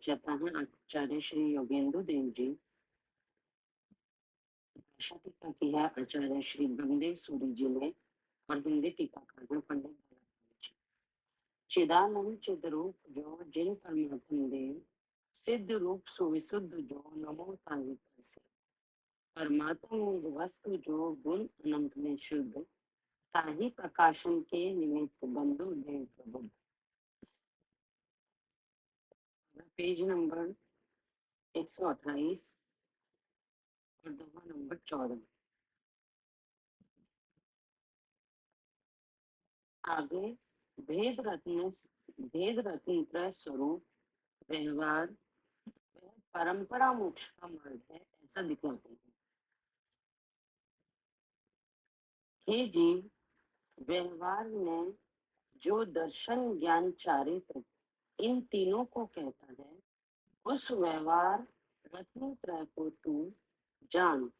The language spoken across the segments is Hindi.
चाहता है आचार्य श्री योगेंद्र देव जी। भाषा टीका की है आचार्य श्री ब्रह्मदेव सूरी जी ने और हिंदी टीकाकार में पंडित दयाल जी। चिदानंद चिद रूप जो जिन परमात्म देव, सिद्ध रूप सुविशुद्ध जो नमो ताहि से। परमात्म निज वस्तु जो गुण अनंत में शुद्ध, ताहि प्रकाशन के निमित्त बंधु देव प्रबुद्ध। पेज नंबर 128 और दोहा नंबर 14। आगे भेद रत्न त्रय स्वरूप व्यवहार परंपरा मोक्ष का मार्ग है, ऐसा दिखलाते हैं। हे जीव, व्यवहार में जो दर्शन ज्ञान चारित्र इन तीनों को कहता है, उस व्यवहार रत्न त्रय को तू जान,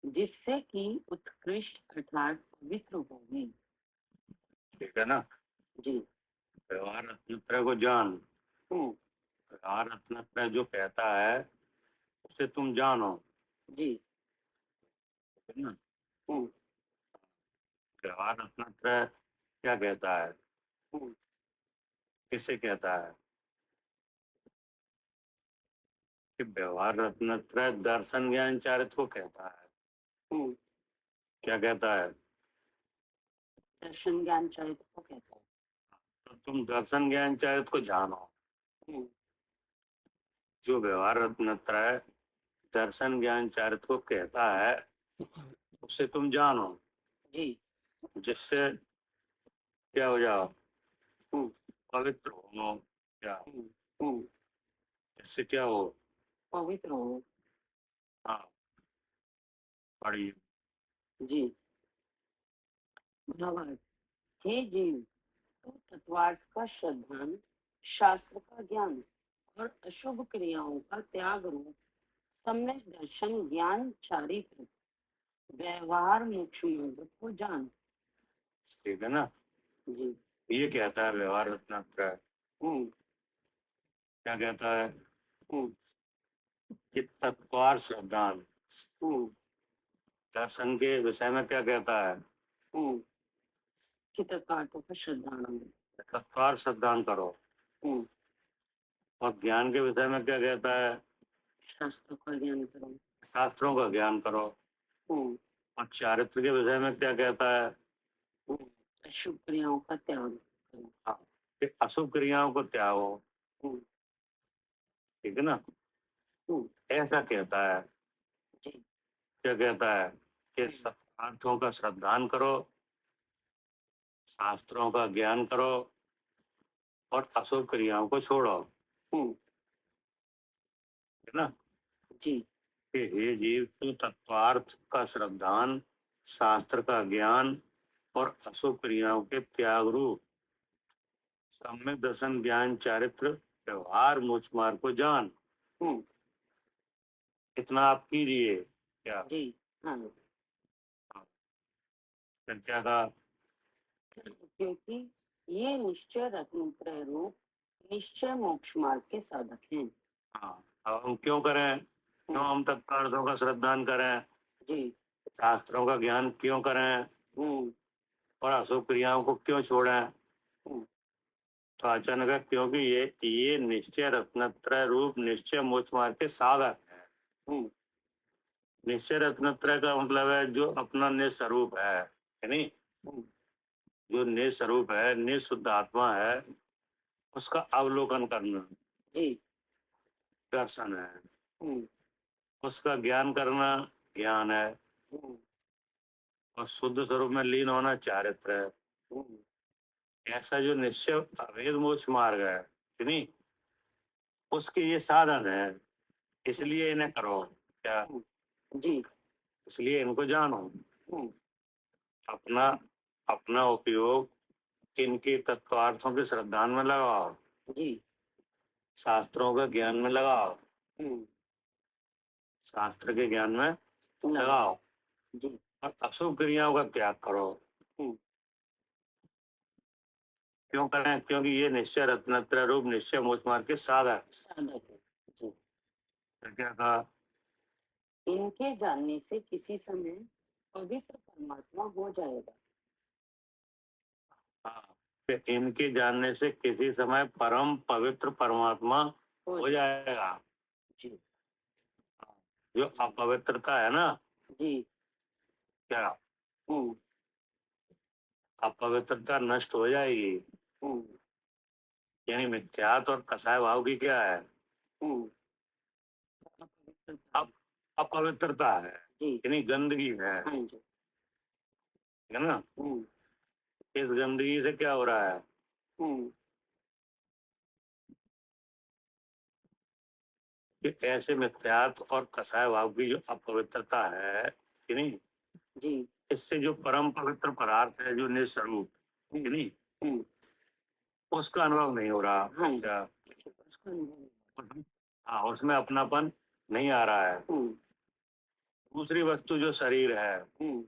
जिससे कि उत्कृष्ट अर्थात पवित्र होगी। ठीक है ना जी। व्यवहार रत्नत्रय को जान। व्यवहार रत्नत्रय जो कहता है उसे तुम जानो। जी। ठीक है ना। व्यवहार रत्नत्रय क्या कहता है, किसे कहता है कि व्यवहार रत्नत्रय दर्शन ज्ञान चारित्र को कहता है। क्या कहता है? दर्शन ज्ञान चारित्र को कहता है। तो तुम दर्शन ज्ञान चारित्र को जानो। जो व्यवहार रत्नत्रय दर्शन ज्ञान चारित्र को कहता है उसे तुम जानो जी। जिससे क्या हो जाओ, पवित्र हो। क्या जिससे क्या हो, पवित्र हो। हाँ पढ़िए। जी। भावार्थ, हे जीव, तो तत्वार्थ का श्रद्धान, शास्त्र का ज्ञान और अशुभ क्रियाओं का त्याग रूप सम्यक दर्शन ज्ञान चारित्र व्यवहार मोक्ष मार्ग को जान। ठीक है ना। जी। ये कहता है व्यवहार रत्नत्रय। क्या कहता है कि तत्वार श्रद्धान। दर्शन के विषय में क्या कहता है कि तत्वार्थों का श्रद्धान, तत्वार श्रद्धान करो। और ज्ञान के विषय में क्या कहता है, शास्त्रों का ज्ञान करो। शास्त्रों का ज्ञान करो। और चारित्र के विषय में क्या कहता है, अशुभ क्रियाओं का त्याग करो। हाँ, कि अशुभ क्रियाओं को त्यागो। ठीक है ना। ऐसा कहता है। जी। क्या कहता है कि शास्त्रों का श्रद्धान करो, शास्त्रों का ज्ञान करो और अशुभ क्रियाओं को छोड़ो। है ना। जी। कि हे जीव, तू तत्वार्थ का श्रद्धान, शास्त्र का ज्ञान और अशुभ क्रियाओं के त्याग रूप सम्यक दर्शन ज्ञान चारित्र व्यवहार मोक्ष मार्ग को जान। इतना आप कीजिए। क्या? जी। हाँ। फिर क्या कहा? क्योंकि ये निश्चय रत्नत्रय रूप निश्चय मोक्ष मार्ग के साधक हैं। हाँ, अब हम क्यों करें, क्यों हम तत्वार्थों का श्रद्धान करें, जी। शास्त्रों का ज्ञान क्यों करें और अशुभ क्रियाओं को क्यों छोड़ें? तो अचानक क्योंकि ये निश्चय रत्नत्रय रूप निश्चय मोक्ष मार्ग के साधक है। निश्चय रत्नत्रय का मतलब है जो अपना निस्वरूप है नहीं, जो निस्वरूप है, निःशुद्ध आत्मा है, उसका अवलोकन करना जी। दर्शन है। उसका ज्ञान करना ज्ञान है और शुद्ध स्वरूप में लीन होना चारित्र है। ऐसा जो निश्चय अभेद मोक्ष मार्ग है कि नहीं, उसके ये साधन है, इसलिए इन्हें करो। क्या? जी। इसलिए इनको जानो। अपना अपना उपयोग इनके तत्वार्थों के श्रद्धान में लगाओ। जी। शास्त्रों के ज्ञान में लगाओ। शास्त्र के ज्ञान में लगाओ। जी। और अशुभ क्रियाओं का त्याग करो। क्यों करें? क्योंकि ये निश्चय रत्नत्रय रूप निश्चय मोक्ष मार्ग के साधक। साधक है। जी। फिर क्या कहा? इनके जानने से किसी समय पवित्र परमात्मा हो जाएगा। हाँ, कि इनके जानने से किसी समय परम पवित्र परमात्मा हो जाएगा। जी। जो अपवित्रता है ना, जी। क्या हम्म। अपवित्रता नष्ट हो जाएगी। हम्म। यानी मिथ्यात और कसाय भाव की क्या है? हम्म। अप अपवित्रता है, जी। यानी गंदगी है। हाँ जी। है ना? हम्म। इस गंदगी से क्या हो रहा है? हम्म। कि ऐसे मिथ्यात और कसाय भाव की जो अपवित्रता है कि नहीं, जी। इससे जो परम पवित्र पदार्थ है जो निस्वरूप कि नहीं, हम्म। उसका अनुभव नहीं हो रहा। हाँ जी। क्या? उसका अनुभव। हाँ, उसमें अपनापन नहीं आ रहा है। हम्म। दूसरी वस्तु जो शरीर है हम्म।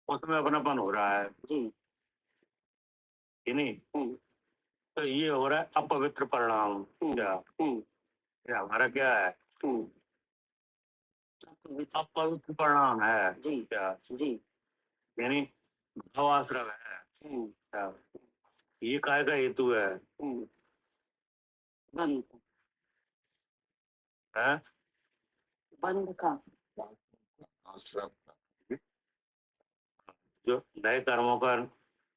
उसमें अपनापन हो रहा है जी। कि नहीं। हम्म। तो ये हो रहा है अपवित्र परिणाम। क्या? हम्म। क्या हमारा क्या है? हम्म। अपवित्र परिणाम है। जी। क्या? जी। यानी भावाश्रय है। क्या? ये काय का हेतु है? बंध है? बंध का। जो नए कर्मों का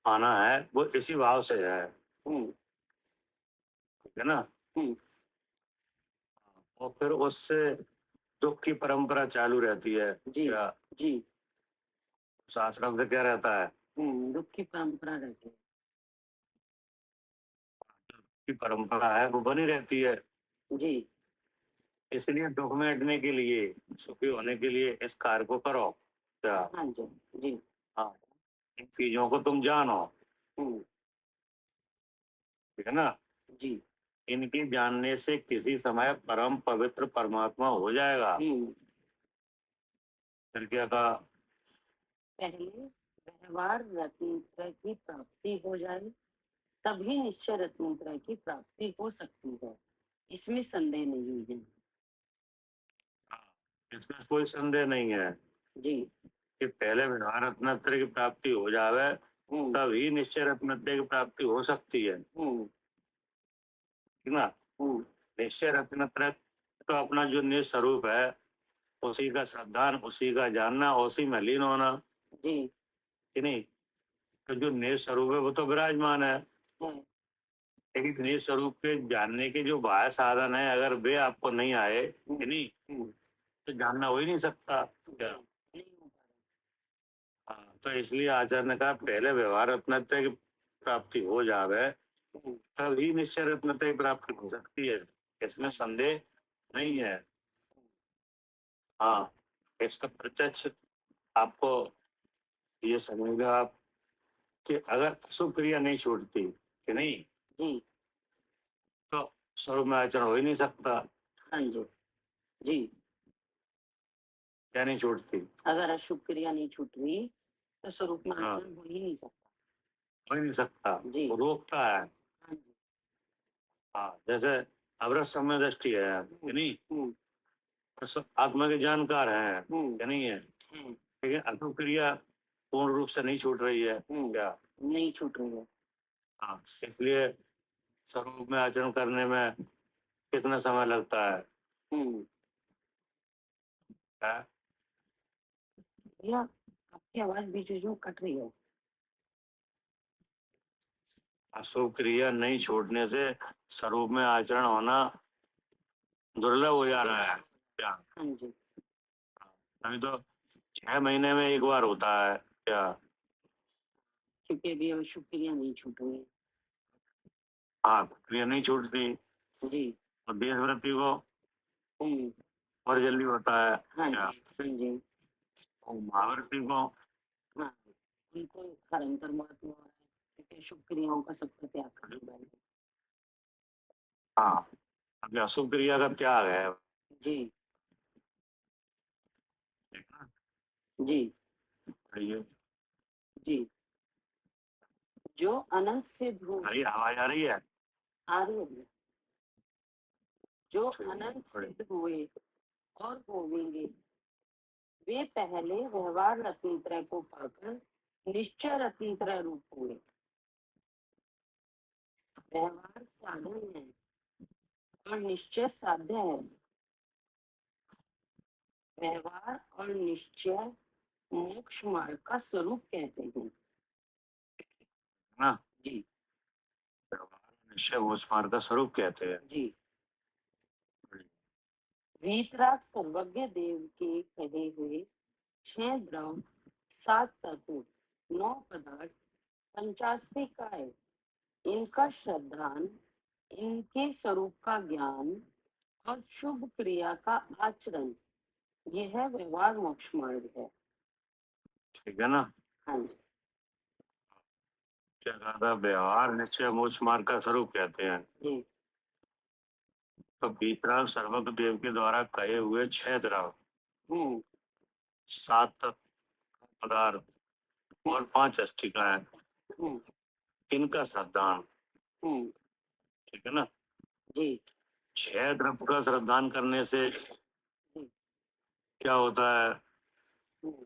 आना है वो इसी भाव से है। हम्म। ठीक है ना? हम्म। और फिर उससे दुख की परंपरा चालू रहती है। जी। क्या? जी। उस आश्रम से क्या रहता है? दुख की परंपरा रहती है। की परंपरा है वो बनी रहती है। जी। इसलिए दुख में हटने के लिए, सुखी होने के लिए इस कार्य को करो। क्या? हाँ जी। जी। हाँ, इन चीजों को तुम जानो। हम्म। ठीक है ना? जी। इनके जानने से किसी समय परम पवित्र परमात्मा हो जाएगा। फिर क्या कहा? पहले व्यवहार रत्नत्रय की प्राप्ति हो जाए तभी निश्चय रत्नत्रय की प्राप्ति हो सकती है, इसमें संदेह नहीं है। इसमें कोई संदेह नहीं है जी। कि पहले व्यवहार रत्नत्रय की प्राप्ति हो जावे तभी निश्चय रत्नत्रय की प्राप्ति हो सकती है। ठीक ना? निश्चय रत्नत्रय तो अपना जो निज स्वरूप है उसी का श्रद्धान, उसी का जानना, उसी में लीन होना। जी। कि नहीं? तो जो निज स्वरूप है वो तो विराजमान है, लेकिन निज स्वरूप के जानने के जो बाह्य साधन है अगर वे आपको नहीं आए कि नहीं तो जानना हो ही नहीं सकता। क्या? हाँ, तो इसलिए आचार्य ने कहा पहले व्यवहार रत्नत्रय की प्राप्ति हो जावे तभी निश्चय रत्नत्रय की प्राप्ति हो सकती है, इसमें संदेह नहीं है। हाँ, इसका प्रत्यक्ष आपको ये समझेगा आप कि अगर शुभ क्रिया नहीं छूटती कि नहीं जी। तो स्वरूप में आचरण हो ही नहीं सकता। हाँ जी। जी। क्या नहीं छूटती? अगर अशुभ क्रिया नहीं छूट रही तो स्वरूप में हाँ, आचरण हो ही नहीं सकता। हो ही नहीं सकता। जी। वो रोकता है। हाँ जी। हाँ, जैसे अवरस समय दृष्टि है कि नहीं, तो आत्मा के जानकार है कि नहीं है, लेकिन अशुभ क्रिया पूर्ण रूप से नहीं छूट रही है। क्या? नहीं छूट रही है। हाँ, इसलिए स्वरूप में आचरण करने में कितना समय लगता है? है? भैया आपकी आवाज बीच बीच में कट रही है। अशुभ क्रिया नहीं छोड़ने से स्वरूप में आचरण होना दुर्लभ हो जा रहा है। क्या? हाँ जी। अभी तो 6 महीने में एक बार होता है। क्या? क्योंकि अभी अशुभ क्रिया नहीं छूट रही है। हाँ, क्रिया नहीं छूटती जी। और देशवृत्ति को हम्म। और जल्दी होता है। हाँ क्या? जी। हाँ जी। और महावृत्ति को हाँ, उनको हर अंतर्मात्मा हो रहा है क्योंकि शुभ क्रियाओं का सबका त्याग करना है। हाँ, अभी अशुभ क्रिया का त्याग है। जी। ठीक है? जी। ये जी। जो अनंत सिद्ध हो, अरे आवाज आ रही है? आ रही है, जो ठीक, अनंत बड़े। सिद्ध हुए और होवेंगे, वे पहले व्यवहार रत्नत्रय को पाकर निश्चय रत्नत्रय रूप हुए। व्यवहार साधन है और निश्चय साध्य है। व्यवहार और निश्चय मोक्ष मार्ग का स्वरूप कहते हैं। हाँ, जी निश्चय मोक्ष मार्ग का स्वरूप कहते हैं। जी। वीतराग सर्वज्ञ देव के कहे हुए 6 द्रव, 7 तत्व, 9 पदार्थ, 85 काय, इनका श्रद्धान, इनके स्वरूप का ज्ञान और शुभ क्रिया का आचरण, यह व्यवहार मोक्ष मार्ग है। ठीक है ना? हाँ जी। क्या कहा था? व्यवहार निश्चय मोक्ष मार्ग का स्वरूप कहते हैं। जी तो वीतराग सर्वज्ञ देव के द्वारा कहे हुए 6 द्रव, 7 पदार्थ और 5 अष्टिकाएं, हम्म इनका श्रद्धान, हम्म ठीक है ना? जी 6 द्रव का श्रद्धान करने से जी। क्या होता है? हम्म,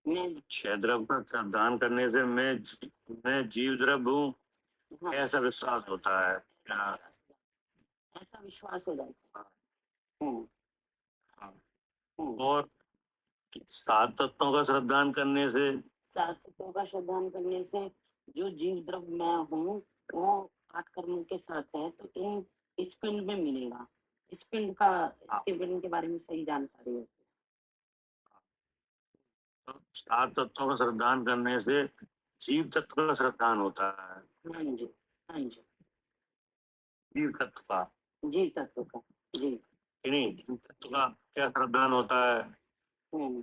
मैं 6 द्रव का श्रद्धान करने से मैं जीव द्रव हूँ, हाँ, ऐसा विश्वास होता है। क्या? ऐसा विश्वास हो जाता है। हाँ, हम्म हाँ। हम्म। और 7 तत्वों का श्रद्धान करने से 7 तत्वों का श्रद्धान करने से जो जीव द्रव मैं हूँ वो 8 कर्मों के साथ है, तो इन इस पिंड में मिलेगा। इस पिंड का, इसके पिंड के बारे में सही जानकारी है। 7 तत्वों का श्रद्धान करने से जीव तत्व का श्रद्धान होता है। हाँ जी हाँ जी। जीव तत्व का, जी तत्व का। जी। कि नहीं? जीव तत्व का क्या श्रद्धान होता है? हम्म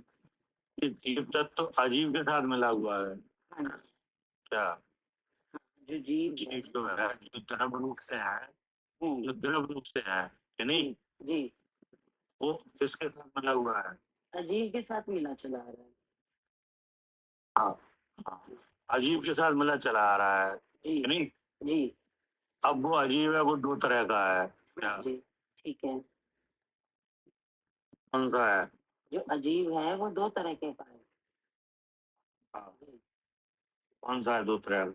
कि जीव तत्व अजीव के साथ मिला हुआ है। हाँ जी। क्या? जो जीव है। जीव जो है, जो द्रव रूप से है, जो हम्म द्रव रूप से है, कि जी नहीं, जी। वो किसके साथ मिला हुआ है? अजीव के साथ मिला चला आ रहा है। हाँ, हाँ, अजीब के साथ मिला चला आ रहा है, जी कि नहीं? जी। अब वो अजीब है, वो 2 तरह का है। क्या? हाँ जी ठीक है। कौन सा है? जो अजीब है वो 2 तरह के का है। हाँ, जी। कौन सा है 2 तरह का?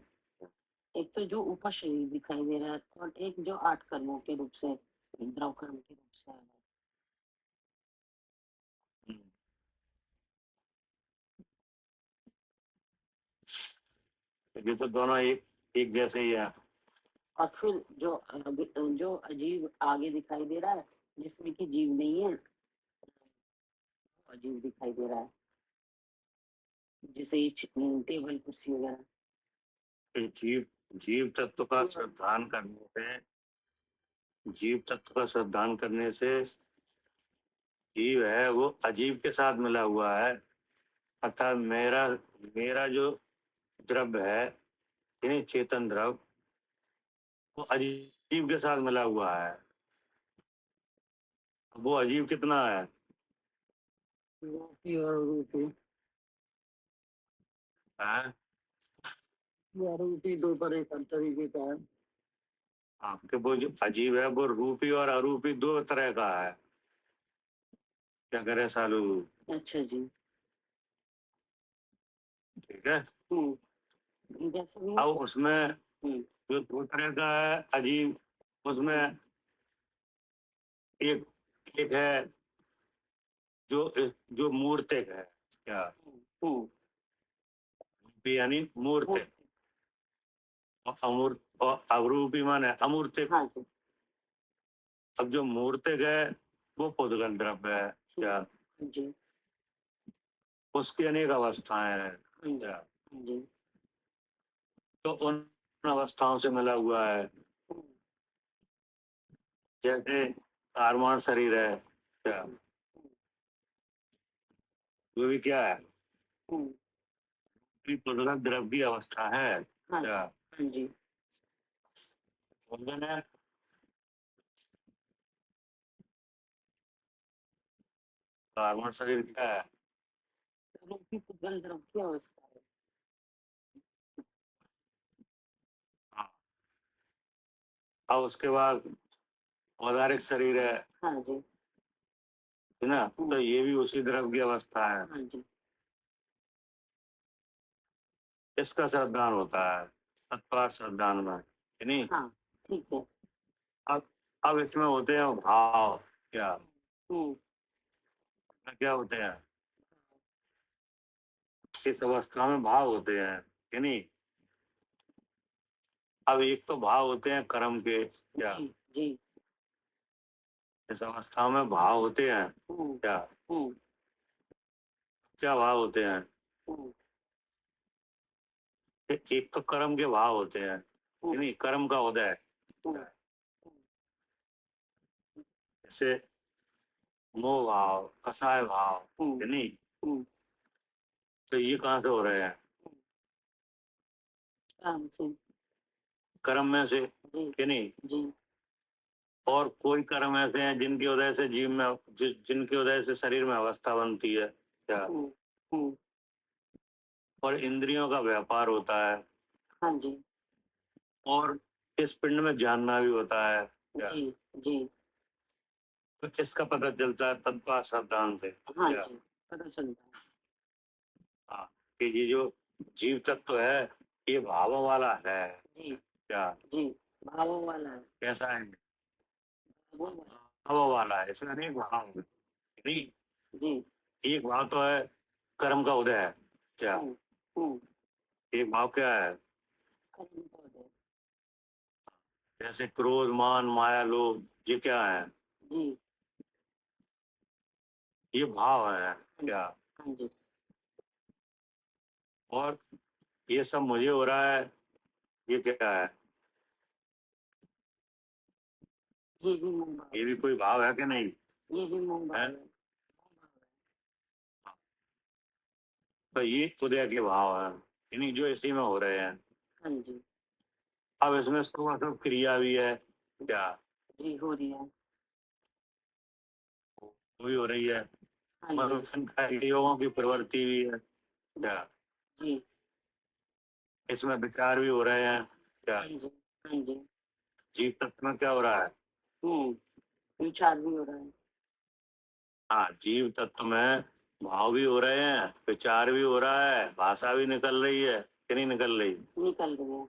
एक तो जो ऊपर शरीर दिखाई दे रहा है और एक जो 8 कर्मों के रूप से, द्रव कर्म के रूप से आ रहा है। हम्म, ये तो दोनों एक जैसे ही है। और फिर जो अजीब आगे दिखाई दे रहा है, जिसमें कि जीव नहीं है, अजीब दिखाई दे रहा है, जैसे ये टेबल कुर्सी वगैरह। फिर जीव तत्व का श्रद्धान करने से, जीव तत्व का श्रद्धान करने से जीव है वो अजीब के साथ मिला हुआ है, अर्थात मेरा मेरा जो द्रव्य है, यानी चेतन द्रव, वो अजीब के साथ मिला हुआ है। वो अजीब कितना है? रूपी और रूपी, हैं? रूपी 2 तरह का तरीके का है। हाँ, कि वो जो अजीब है वो रूपी और अरूपी 2 तरह का है। क्या करे सालू? अच्छा जी। ठीक है। जैसे भी। अब उसमें हम्म जो 2 तरह का है अजीब, उसमें एक एक है जो जो मूर्तिक है। क्या? हम्म यानी मूर्तिक, और अमूर्त और अवरूपी माने अमूर्तिक। हाँ जी। अब जो मूर्तिक है वो पुद्गल द्रव्य है। क्या? जी उसकी अनेक अवस्थाएं हैं। हाँ जी क्या? हाँ जी। तो उन अवस्थाओं से मिला हुआ है। हम्म, जैसे कारवाण शरीर है। क्या? वो भी क्या है? हम्म, पुद्गल द्रव्य अवस्था है। हाँ क्या? हाँ जी। समझे ना? कारवाण शरीर क्या है? रूपी पुद्गल द्रव की अवस्था है। अब उसके बाद औदारिक शरीर है हाँ जी। ना, तो ये भी उसी द्रव्य की अवस्था है। हाँ जी। इसका श्रद्धान होता है तत्पार श्रद्धान में, नहीं। हाँ, ठीक है। अब इसमें होते हैं भाव। क्या हम्म। क्या होते हैं? इस अवस्था में भाव होते हैं, कि नहीं। अब एक तो भाव होते हैं कर्म के। क्या जी जी। इस अवस्था में भाव होते हैं? हम्म। क्या हम्म। क्या भाव होते हैं? हम्म। एक तो कर्म के भाव होते हैं, कि नहीं, कर्म का उदय। हम्म। जैसे मोह भाव, कसाय भाव, हम्म। कि नहीं। हम्म। तो ये कहाँ से हो रहे हैं? काम से। कर्म में से, जी कि नहीं। जी। और कोई कर्म ऐसे हैं जिनके उदय से जीव में जिनके उदय से शरीर में अवस्था बनती है। क्या हम्म। हम्म। और इंद्रियों का व्यापार होता है, हाँ जी। और इस पिंड में जानना भी होता है। क्या जी जी। तो इसका पता चलता है तत्व श्रद्धान से। हाँ क्या जी, पता चलता है। हाँ, कि ये जो जीव तत्व है ये भाव वाला है। जी क्या जी। भावों वाला है। कैसा है? भावों वाला। भाव वाला है, इसमें अनेक भाव है, नहीं। जी। एक भाव तो है कर्म का उदय है। क्या हम्म। हम्म। एक भाव क्या है? कर्म का उदय। जैसे क्रोध, मान, माया, लोभ, ये क्या है? जी। ये भाव है। हाँ क्या जी। हाँ जी। और ये सब मुझे हो रहा है, ये क्या है? ये भी मोह भाव ये भी है। कोई भाव है कि नहीं? ये भी मोह भाव है? है। तो ये उदय के भाव है, यानी जो इसी में हो रहे हैं। हाँ जी। अब इसमें सब क्रिया भी है। क्या जी, हो रही है। वो भी हो रही है। हाँ जी। मनुष्य योगों की प्रवृत्ति भी है। क्या जी। इसमें विचार भी हो रहे हैं। क्या हाँ जी। हाँ जी। जीव तत्व में क्या हो रहा है? विचार भी हो रहा है। हाँ, जीव तत्व में भाव भी हो रहे हैं, विचार भी हो रहा है, भाषा भी निकल रही है कि नहीं निकल रही। निकल रही है।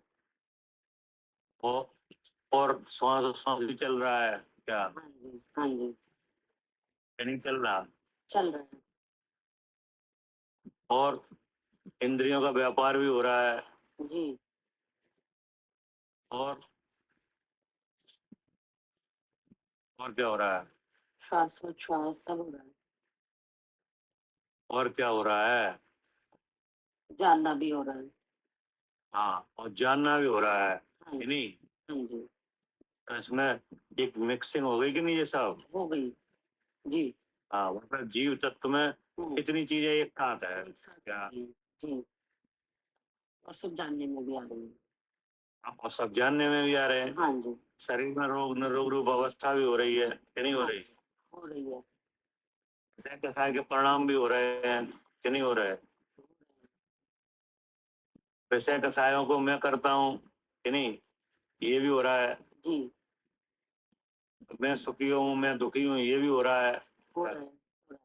और श्वास श्वास भी चल रहा है। क्या हाँ जी। हाँ जी। कि नहीं चल रहा? चल रहा है। और इंद्रियों का व्यापार भी हो रहा है। जी। और क्या हो रहा है? श्वासोच्छ्वास सब हो रहा है। और क्या हो रहा है? जानना भी हो रहा है। हाँ, और जानना भी हो रहा है हाँ कि जी। नहीं। हाँ जी। तो इसमें एक मिक्सिंग हो गई कि नहीं ये सब। हो गई। जी। हाँ, मतलब जीव तत्व में हम्म। इतनी चीजें एक साथ है। एक साथ क्या हो गई। जी। और सब जानने में भी आ रही है। और सब जानने में भी आ रहे हैं। हाँ जी। शरीर में रोग न रोग रूप अवस्था भी हो रही है कि नहीं हो हाँ, रही। हो रही है। कसाय के परिणाम भी हो रहे हैं कि नहीं हो रहे। विषय कसायों को मैं करता हूँ कि नहीं, ये भी हो रहा है। जी। मैं सुखी हूँ, मैं दुखी हूँ, ये भी हो रहा है। हो रहा है। हो रहा है।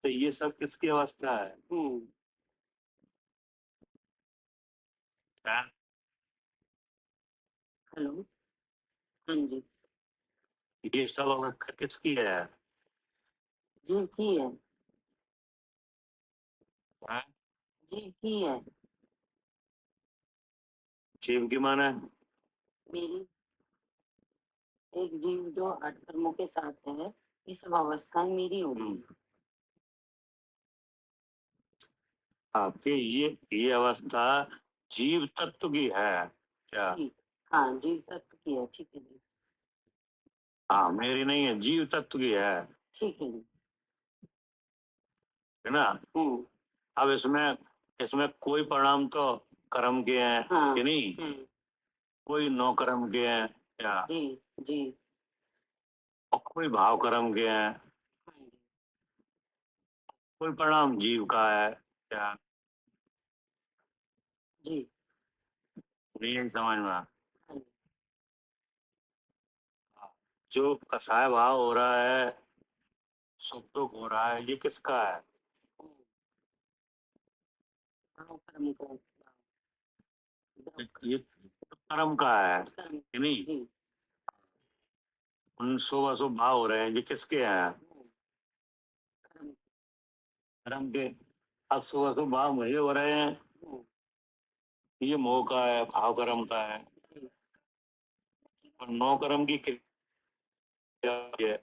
तो ये सब किसकी अवस्था है? हम्म। हाँ? हेलो। हाँ जी। ये सब अवस्था किसकी है? जी की है। हाँ? जी की है। जीव की माना है। मेरी एक जीव जो आठ कर्मों के साथ है, ये सब अवस्थाएं मेरी हो रही है। हाँ, कि ये अवस्था जीव तत्व की है। क्या जी। हाँ, जीव तत्व की है। ठीक है जी। हाँ, मेरी नहीं है, जीव तत्व की है ठीक है जी। है ना। हम्म। अब इसमें इसमें कोई परिणाम तो कर्म के हैं हाँ। कि नहीं, कोई नौ कर्म के हैं। क्या जी जी। और कोई भाव कर्म के हैं, हाँ जी। कोई परिणाम जीव का है। क्या जी। नहीं समझ में? हाँ जी। जो कसाय भाव हो रहा है, सुख दुख हो रहा है, ये किसका है? भाव कर्म को ये कर्म का है कर्म कि नहीं? जी उन शुभ अशुभ भाव हो रहे हैं, ये किसके हैं? कर्म कर्म के। अब शुभ अशुभ भाव मुझे हो रहे हैं, ये मोह का है, भाव कर्म का है। जी और नौ कर्म की क्रिया है।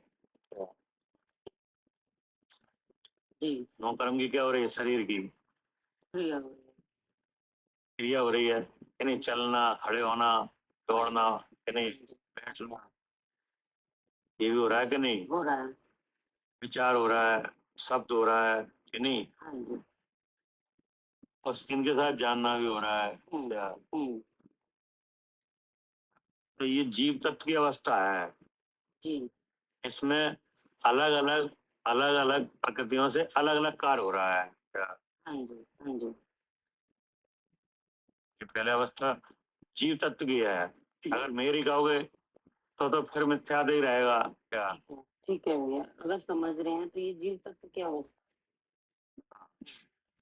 जी नौ कर्म की क्या हो रही है? शरीर की क्रिया हो रही है। क्रिया हो रही है कि नहीं? चलना, खड़े होना, दौड़ना, कि नहीं? बैठना, ये भी हो रहा है कि नहीं? हो रहा है। विचार हो रहा है, शब्द हो रहा है कि नहीं? हाँ जी और स्किन के साथ जानना भी हो रहा है। क्या? हम्म, तो ये जीव तत्व की अवस्था है। जी इसमें अलग अलग प्रकृतियों से अलग अलग कार्य हो रहा है। क्या? हाँ जी हाँ जी ये पहले अवस्था जीव तत्व की है। अगर मेरी कहोगे तो फिर मिथ्याद ही रहेगा। क्या? ठीक है भैया, अगर समझ रहे हैं तो ये जीव तत्व की अवस्था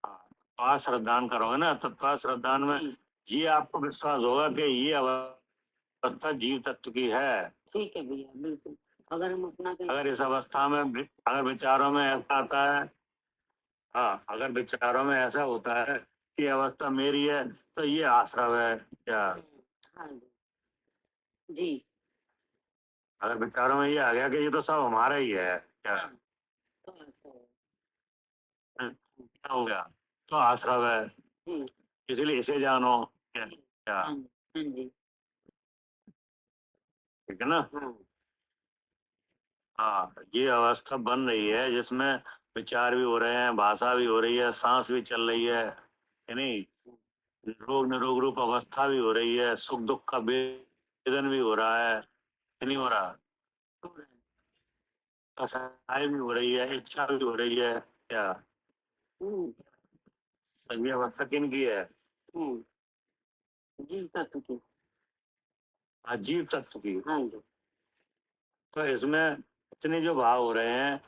हाँ, तो आज श्रद्धान करोगे ना, तो श्रद्धान में ये आपको विश्वास होगा कि ये अवस्था जीव तत्व की है। ठीक है भैया, बिल्कुल। अगर हम अपना अगर इस अवस्था में अगर विचारों में ऐसा आता है, हाँ, अगर विचारों में ऐसा होता है कि अवस्था मेरी है, तो ये आश्रव है। क्या? हाँ जी जी अगर विचारों में ये आ गया कि ये तो सब हमारा ही है, क्या? हाँ, तो ऐसा है। क्या हो गया? तो आश्रव है, जी इसलिए इसे जानो। क्या? जी क्या? हाँ हाँ जी ठीक है ना? हाँ हाँ, ये अवस्था बन रही है जिसमें विचार भी हो रहे हैं, भाषा भी हो रही है, सांस भी चल रही है कि नहीं? रोग निरोग रूप अवस्था भी हो रही है, सुख दुख का वेदन भी हो रहा है कि नहीं हो रहा? हो रहा है। कसाई भी हो रही है, इच्छा भी हो रही है। क्या? हम्म सभी अवस्था किनकी है? जीव तत्व की। अजीब तत्व की। हाँ जी तो इसमें इतने जो भाव हो रहे हैं,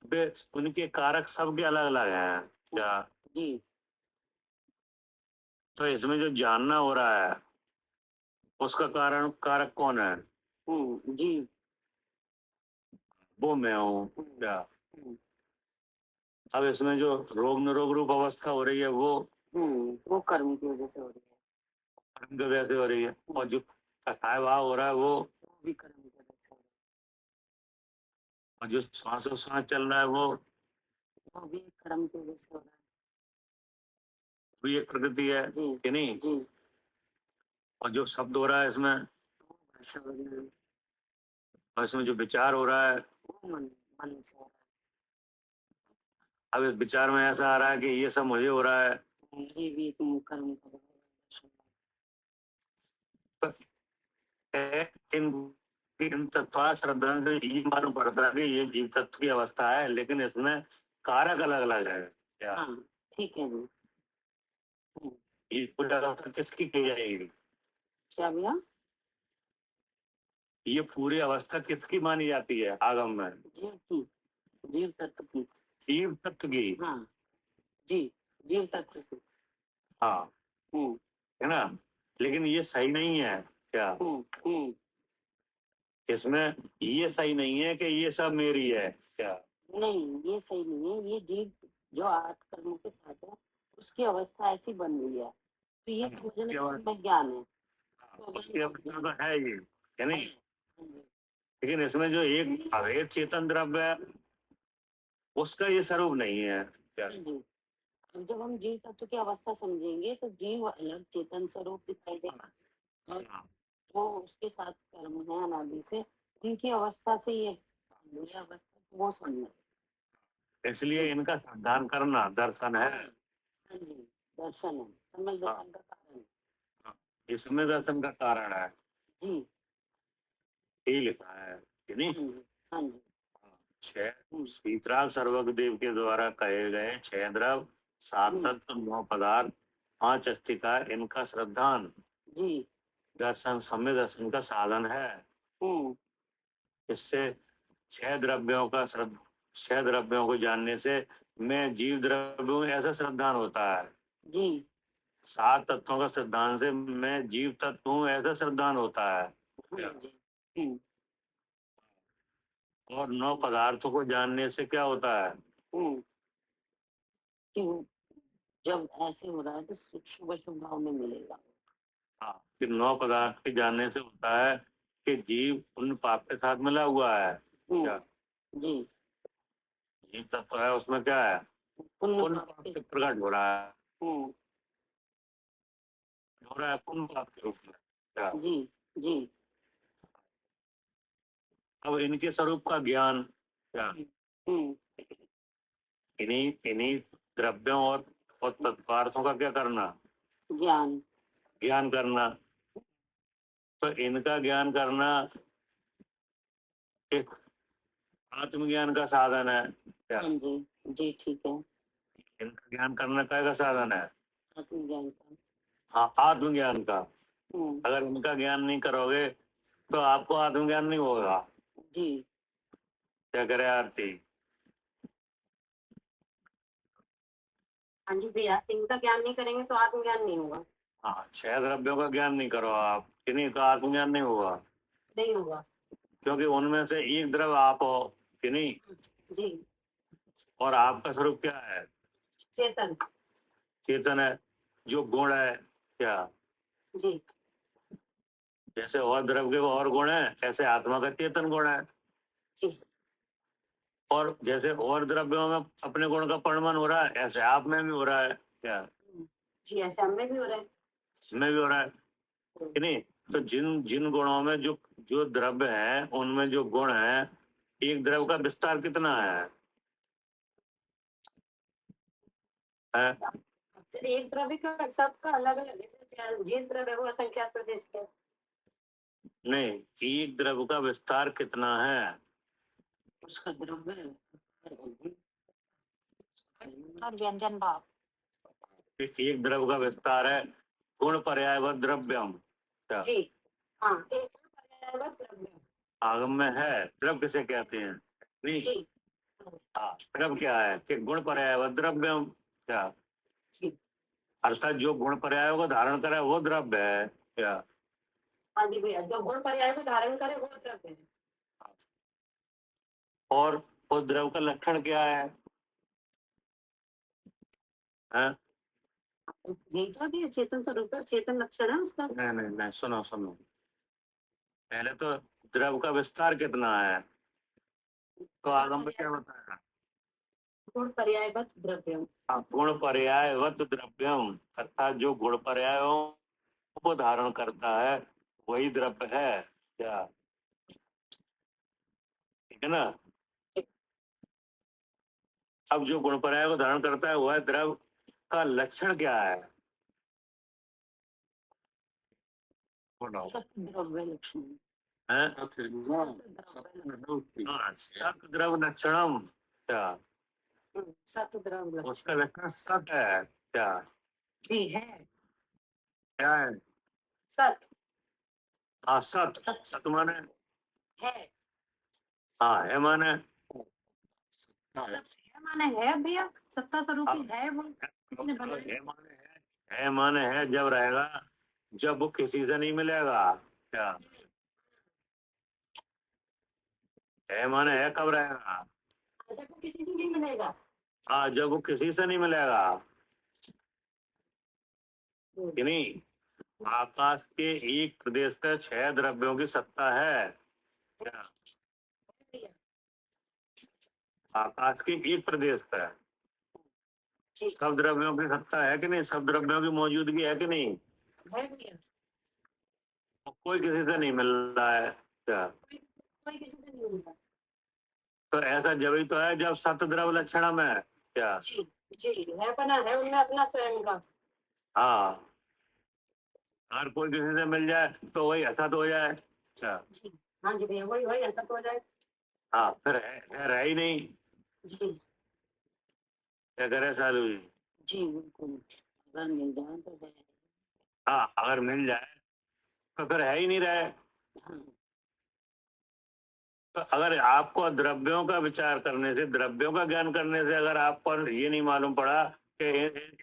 वे उनके कारक सबके अलग अलग हैं। क्या? जी तो इसमें जो जानना हो रहा है, उसका कारक कौन है? जीव वो मैं हूँ। क्या? हम्म, अब इसमें जो रोग निरोग रूप अवस्था हो रही है, वो वो कर्म की वजह से हो रही है। कर्म की वजह से हो रही है। और जो कसाय भाव हो रहा है, वो वो भी कर्म की वजह से हो रही और जो श्वासोश्वास चल रहा है, वो है। वो भी कर्म की वजह से हो रहा भी एक प्रकृति है है। जी कि नहीं? जी और जो शब्द हो रहा है इसमें, वो भाषा वगैरह और इसमें जो विचार हो रहा है, वो मन से हो अब इस विचार में ऐसा आ रहा है कि ये सब मुझे हो रहा है। रहा है। ये भी एक कर्म का दर्शन इन इन तत्व श्रद्धा से ये मालूम पड़ता है कि ये जीव तत्व की अवस्था है, लेकिन इसमें कारक अलग अलग है। क्या? है। हाँ ठीक है जी हम्म, ये पूरी अवस्था किसकी की जाएगी? क्या भैया? ये पूरी अवस्था किसकी मानी जाती है आगम में? जीव की, जीव तत्व की। जीव तत्व की। हाँ जी जीव तत्व की। हाँ, हम्म है ना? लेकिन ये सही नहीं है। क्या? हम्म इसमें ये सही नहीं है कि ये सब मेरी है। क्या? नहीं, ये सही नहीं है। ये जीव जो आठ कर्मों के साथ है, उसकी अवस्था ऐसी बन रही है, तो ये समझना इसमें ज्ञान है। तो अगर उसकी इसमें अवस्था ज्ञान तो है ये, है नहीं? हाँ जी, लेकिन इसमें जो एक अवैध चेतन द्रव्य है, उसका ये स्वरूप नहीं है। क्या? हाँ जी। अब जब हम जीव तत्व की अवस्था समझेंगे तो जीव अलग चेतन स्वरूप दिखाई देगा, और वो उसके साथ कर्म है अनादि से, उनकी अवस्था से ये अवस्था वो समझना। इसलिए इनका श्रद्धान करना दर्शन है। हाँ जी दर्शन है, समझ हाँ, दर्शन का कारण है। हाँ, इसमें दर्शन का कारण है। जी यही लिखा है कि नहीं? हाँ जी हाँ जी छह हम्म, शीतराग सर्वज्ञ देव के द्वारा कहे गए छह द्रव, सात हम्म, तत्व, नौ पदार्थ, पांच अस्तिका, इनका श्रद्धान जी दर्शन सम्य दर्शन का साधन है। हम्म इससे छह द्रव्यों को जानने से मैं जीव द्रव्य हूँ ऐसा श्रद्धान होता है। जी। 7 तत्वों का सिद्धांत से मैं जीव तत्व हूँ ऐसा श्रद्धान होता है। हाँ जी। हम्म। और 9 पदार्थों को जानने से क्या होता है? कि जब ऐसे हो रहा है तो शुभ अशुभ भाव में मिलेगा। हाँ, कि 9 पदार्थ के जानने से होता है कि जीव उन पाप के साथ मिला हुआ है। क्या? जी। जीव तत्व है, उसमें क्या है? पुण्य पाप से प्रकट हो रहा है। हो रहा है पुण्य पाप के रूप में। क्या? जी। जी। अब इनके स्वरूप का ज्ञान क्या? इन्हीं द्रव्यों और तत्पार्थों का क्या करना? ज्ञान करना। तो इनका ज्ञान करना एक आत्मज्ञान का साधन है। क्या? हाँ जी। जी ठीक है। इनका ज्ञान करना का साधन है? आत्मज्ञान का। हाँ, आत्मज्ञान का। अगर इनका ज्ञान नहीं करोगे तो आपको आत्मज्ञान नहीं होगा। जी। क्या करे आरती? हाँ जी भैया, इनका ज्ञान नहीं करेंगे तो आत्मज्ञान नहीं होगा। हाँ, 6 द्रव्यों का ज्ञान नहीं करो आप कि नहीं तो आत्मज्ञान नहीं होगा। नहीं होगा। क्योंकि उनमें से एक द्रव्य आप हो कि नहीं। जी। और आपका स्वरूप क्या है? चेतन। चेतन है, जो गुण है। क्या? जी। जैसे और द्रव्य के और गुण है ऐसे आत्मा का चेतन गुण है। जी। और जैसे और द्रव्यों में अपने गुण का परिमाण हो रहा है ऐसे आप में भी हो रहा है। क्या? जी, ऐसे हम में भी हो रहा है। में भी हो रहा है कि नहीं। तो जिन जिन गुणों में जो जो द्रव्य है उनमें जो गुण है, एक द्रव्य का विस्तार कितना है? एक द्रव्य का सबका अलग अलग है। जिस द्रव्य वो असंख्यात प्रदेश के। नहीं, एक द्रव्य का विस्तार कितना है? उसका द्रव्य और व्यंजन भाव। एक द्रव्य का विस्तार है गुण पर्यायवत द्रव्यम। क्या? जी। हाँ, एक पर्यायवत द्रव्य आगम में है। द्रव्य किसे कहते हैं? नहीं। जी। हाँ, द्रव्य क्या है कि गुण पर्यायवत द्रव्यम। क्या? जी। अर्थात जो गुण पर्यायों को धारण करे वो द्रव्य है। क्या? हाँ जी भैया, जो गुण पर्याय को धारण करे वो द्रव्य है। और उस द्रव्य का लक्षण क्या है? हाँ? यही तो भी चेतन स्वरूप है, चेतन लक्षण है उसका। नहीं नहीं नहीं, सुनो सुनो, पहले तो द्रव्य का विस्तार कितना है तो आगम में क्या बताएगा? गुण पर्यायवत द्रव्यम। गुण पर्यायवत द्रव्यम, अर्थात जो गुण पर्यायों को धारण करता है वही द्रव्य है। क्या? ठीक है ना। अब जो गुण पर्याय को धारण करता है वह द्रव्य का लक्षण क्या है? द्रव्य लक्षण हैं? हाँ, सत द्रव्य लक्षणम। क्या? सत द्रव्य उसका लक्षण लक्षण सत है। क्या? भी है। क्या है? सत। हाँ, सत। सत माने है। हाँ, है माने है माने है भैया, सत्ता स्वरूप हाँ, ही है वो। किसने बनाया? है माने है जब रहेगा जब वो किसी से नहीं मिलेगा। क्या? है माने है कब रहेगा? जब वो किसी से नहीं मिलेगा। हाँ, जब वो किसी से नहीं मिलेगा कि नहीं। आकाश के एक प्रदेश पे 6 द्रव्यों की सत्ता है। क्या? आकाश के एक प्रदेश पे सब द्रव्यों की सत्ता है कि नहीं, सब द्रव्यों की मौजूदगी है कि नहीं। है भैया। कोई किसी से नहीं मिल रहा है। क्या? कोई किसी से नहीं मिलता। तो ऐसा जब ही तो है जब सत द्रव्य लक्षणम है। क्या? जी। जी है, बना है उनमें अपना स्वयं का। हाँ, अगर कोई किसी से मिल जाए तो वही असत हो जाए। क्या? हाँ जी भैया, वही वही अंतर हो जाए। हाँ, फिर है रह ही नहीं। जी। क्या करे सालू जी? जी बिल्कुल, अगर मिल जाए तो है। हाँ, अगर मिल जाए तो फिर है ही नहीं रहे। हाँ। तो अगर आपको द्रव्यों का विचार करने से, द्रव्यों का ज्ञान करने से अगर आपको ये नहीं मालूम पड़ा कि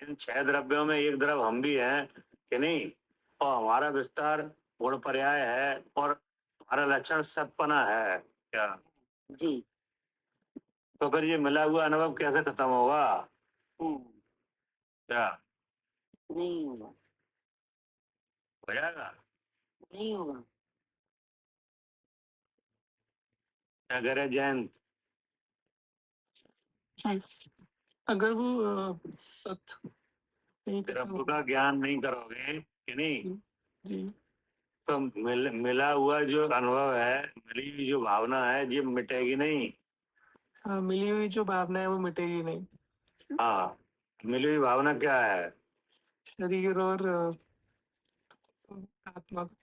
इन 6 द्रव्यों में एक द्रव्य हम भी हैं कि नहीं, और हमारा विस्तार गुण पर्याय है और हमारा लक्षण सत्पना है क्या, जी। तो फिर ये मिला हुआ अनुभव कैसे खत्म होगा क्या, नहीं होगा, हो जाएगा? नहीं होगा। क्या कह रहे जयंत? अगर वो सत्य नहीं द्रव्य का ज्ञान नहीं करोगे कि नहीं, जी तो मिला हुआ जो अनुभव है, मिली हुई जो भावना है, ये मिटेगी नहीं। हाँ, मिली हुई जो भावना है वो मिटेगी नहीं। हाँ, मिली हुई भावना क्या है? शरीर और आत्मा का।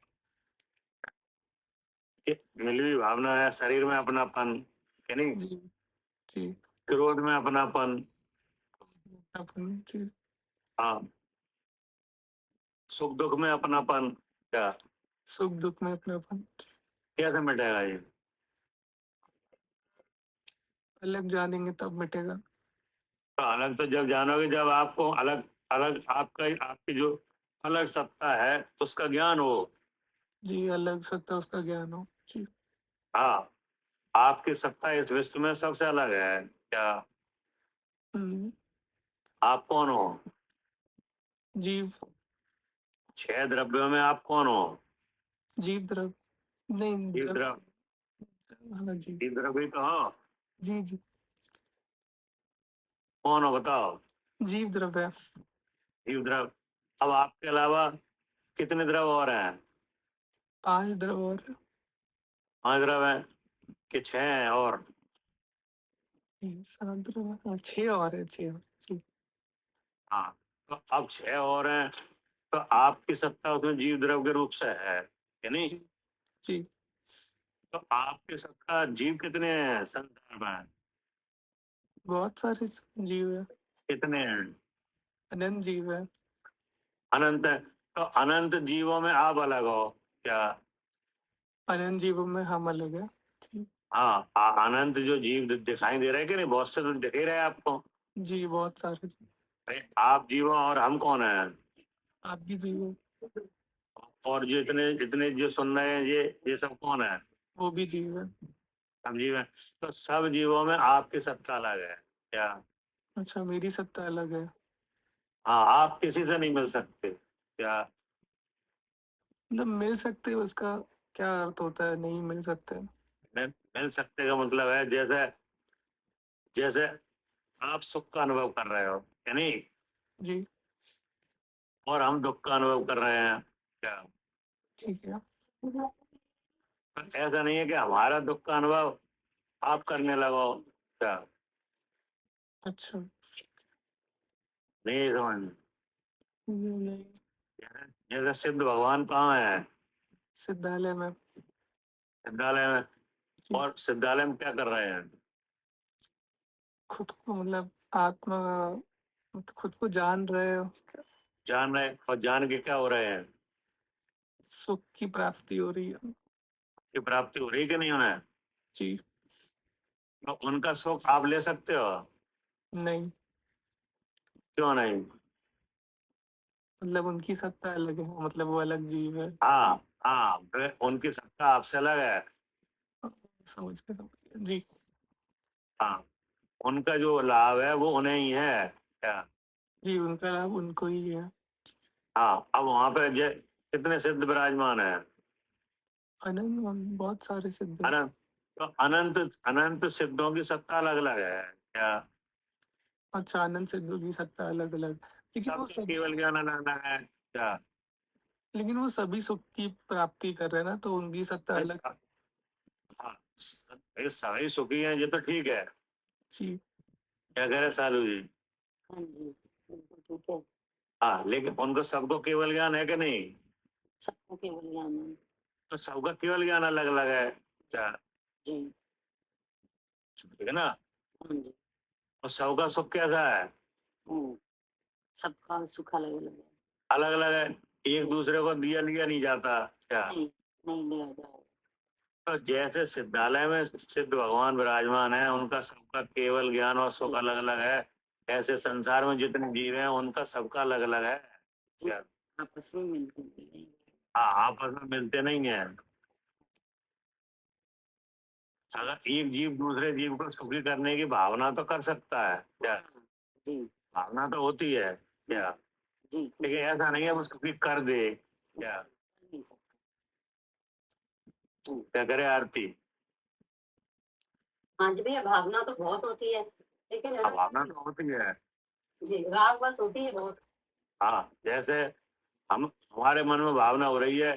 मिली हुई भावना है शरीर में अपनापन कि नहीं, जी जी क्रोध में अपनापन, अपन जी हाँ, सुख दुख में अपनापन, क्या सुख दुख में अपनापन कैसे मिटेगा ये? अलग जानेंगे तब मिटेगा। तो अलग तो जब जानोगे जब आपको अलग अलग आपका आपकी जो अलग सत्ता है उसका ज्ञान हो। जी, अलग सत्ता उसका ज्ञान हो जी। हाँ, आपकी सत्ता इस विश्व में सबसे अलग है क्या, हम्म, आप कौन हो? जीव 6 द्रव्यों में आप कौन हो? जीव द्रव्य नहीं जीव द्रव्य। द्रव्य, हाँ जी जीव द्रव्य तो हो, जी जी कौन हो बताओ? जीव द्रव्य। जीव द्रव्य। अब आपके अलावा कितने द्रव्य और हैं? 5 द्रव्य और 5 द्रव्य हैं कि 6 हैं और? 7 द्रव्य, हाँ 6 और है, 6 और जी। हाँ, तो अब 6 और हैं, तो आपकी सत्ता उसमें जीव द्रव्य के रूप से है या नहीं? जी तो आपकी सत्ता जीव कितने हैं संसार में? बहुत सारे जीव है, कितने हैं? अनंत जीव है। अनंत है। तो अनंत जीवों में आप अलग हो क्या? अनंत जीवों में हम अलग है जी। हाँ, अनंत जो जीव दिखाई दे रहे हैं कि नहीं, बहुत से तो दिख ही रहे हैं आपको। जी बहुत सारे जीव। अरे, आप जीव हो और हम कौन है? आप भी जीव हो, और जो इतने इतने जो सुन रहे हैं ये सब कौन है? वो भी जीव है। सब जीव है। तो सब जीवों में आपकी सत्ता अलग है क्या? अच्छा, मेरी सत्ता अलग है। हाँ, आप किसी से नहीं मिल सकते क्या? मतलब मिल सकते हो, उसका क्या अर्थ होता है नहीं मिल सकते? मिल सकते का मतलब है जैसे जैसे आप सुख का अनुभव कर रहे हो या नहीं, जी और हम दुख का अनुभव कर रहे हैं क्या? ठीक है। तो ऐसा नहीं है कि हमारा दुख का अनुभव आप करने लगो क्या? अच्छा नहीं समझ में? नहीं, जैसे सिद्ध भगवान कहाँ है? सिद्धालय में। सिद्धालय में। जी, और सिद्धालय में क्या कर रहे हैं? खुद को मतलब आत्मा खुद को जान रहे हो, जान रहे, और जान के क्या हो रहे हैं? सुख की प्राप्ति हो रही है की प्राप्ति हो रही कि नहीं उन्हें? जी। तो उनका सुख आप ले सकते हो? नहीं, क्यों नहीं? मतलब उनकी सत्ता अलग है, मतलब वो अलग जीव है। हाँ, हाँ, फिर उनकी सत्ता आपसे अलग है। समझ गया जी। हाँ, उनका जो लाभ है वो उन्हें ही है क्या? जी उनका लाभ उनको ही है। हाँ, अब वहां पे कितने सिद्ध विराजमान है? अनंत बहुत सारे सिद्ध हैं। अनंत। तो अनंत अनंत सिद्धों की सत्ता अलग अलग है क्या? अच्छा, आनंद सिद्धों की सत्ता अलग अलग, लेकिन वो सबका सब केवल ज्ञान अलग अलग है क्या? लेकिन वो सभी सुख की प्राप्ति कर रहे हैं ना, तो उनकी सत्ता ये अलग। हाँ, ये सभी सुखी हैं, ये तो ठीक है। जी क्या कह रहे सालू जी? हाँ जी, बिल्कुल ठीक है। हाँ, लेकिन उनको सबको केवल ज्ञान है कि नहीं? सबको केवल ज्ञान है। तो सबका केवल ज्ञान अलग अलग है क्या? जी। ठीक है ना? हाँ जी। और सबका सुख कैसा है? हम्म, सबका सुख अलग अलग है। अलग अलग है। एक दूसरे को दिया लिया नहीं जाता क्या? नहीं, नहीं लिया जाए। तो जैसे सिद्धालय में सिद्ध भगवान विराजमान है, उनका सबका केवल ज्ञान और सुख अलग अलग है, ऐसे संसार में जितने जीव हैं उनका सबका अलग अलग है। क्या? आपस में मिलते नहीं। हाँ, आपस में मिलते नहीं है। अगर एक जीव दूसरे जीव को सुखी करने की भावना तो कर सकता है, क्या? जी भावना तो होती है, क्या? जी लेकिन ऐसा नहीं है वो सुखी कर दे, क्या? नहीं सकता। क्या करे आरती? हाँ जी भैया, भावना तो बहुत होती है, लेकिन हाँ, भावना तो होती है। जी राग बस होती है बहुत। हाँ, जैसे हम हमारे मन में भावना हो रही है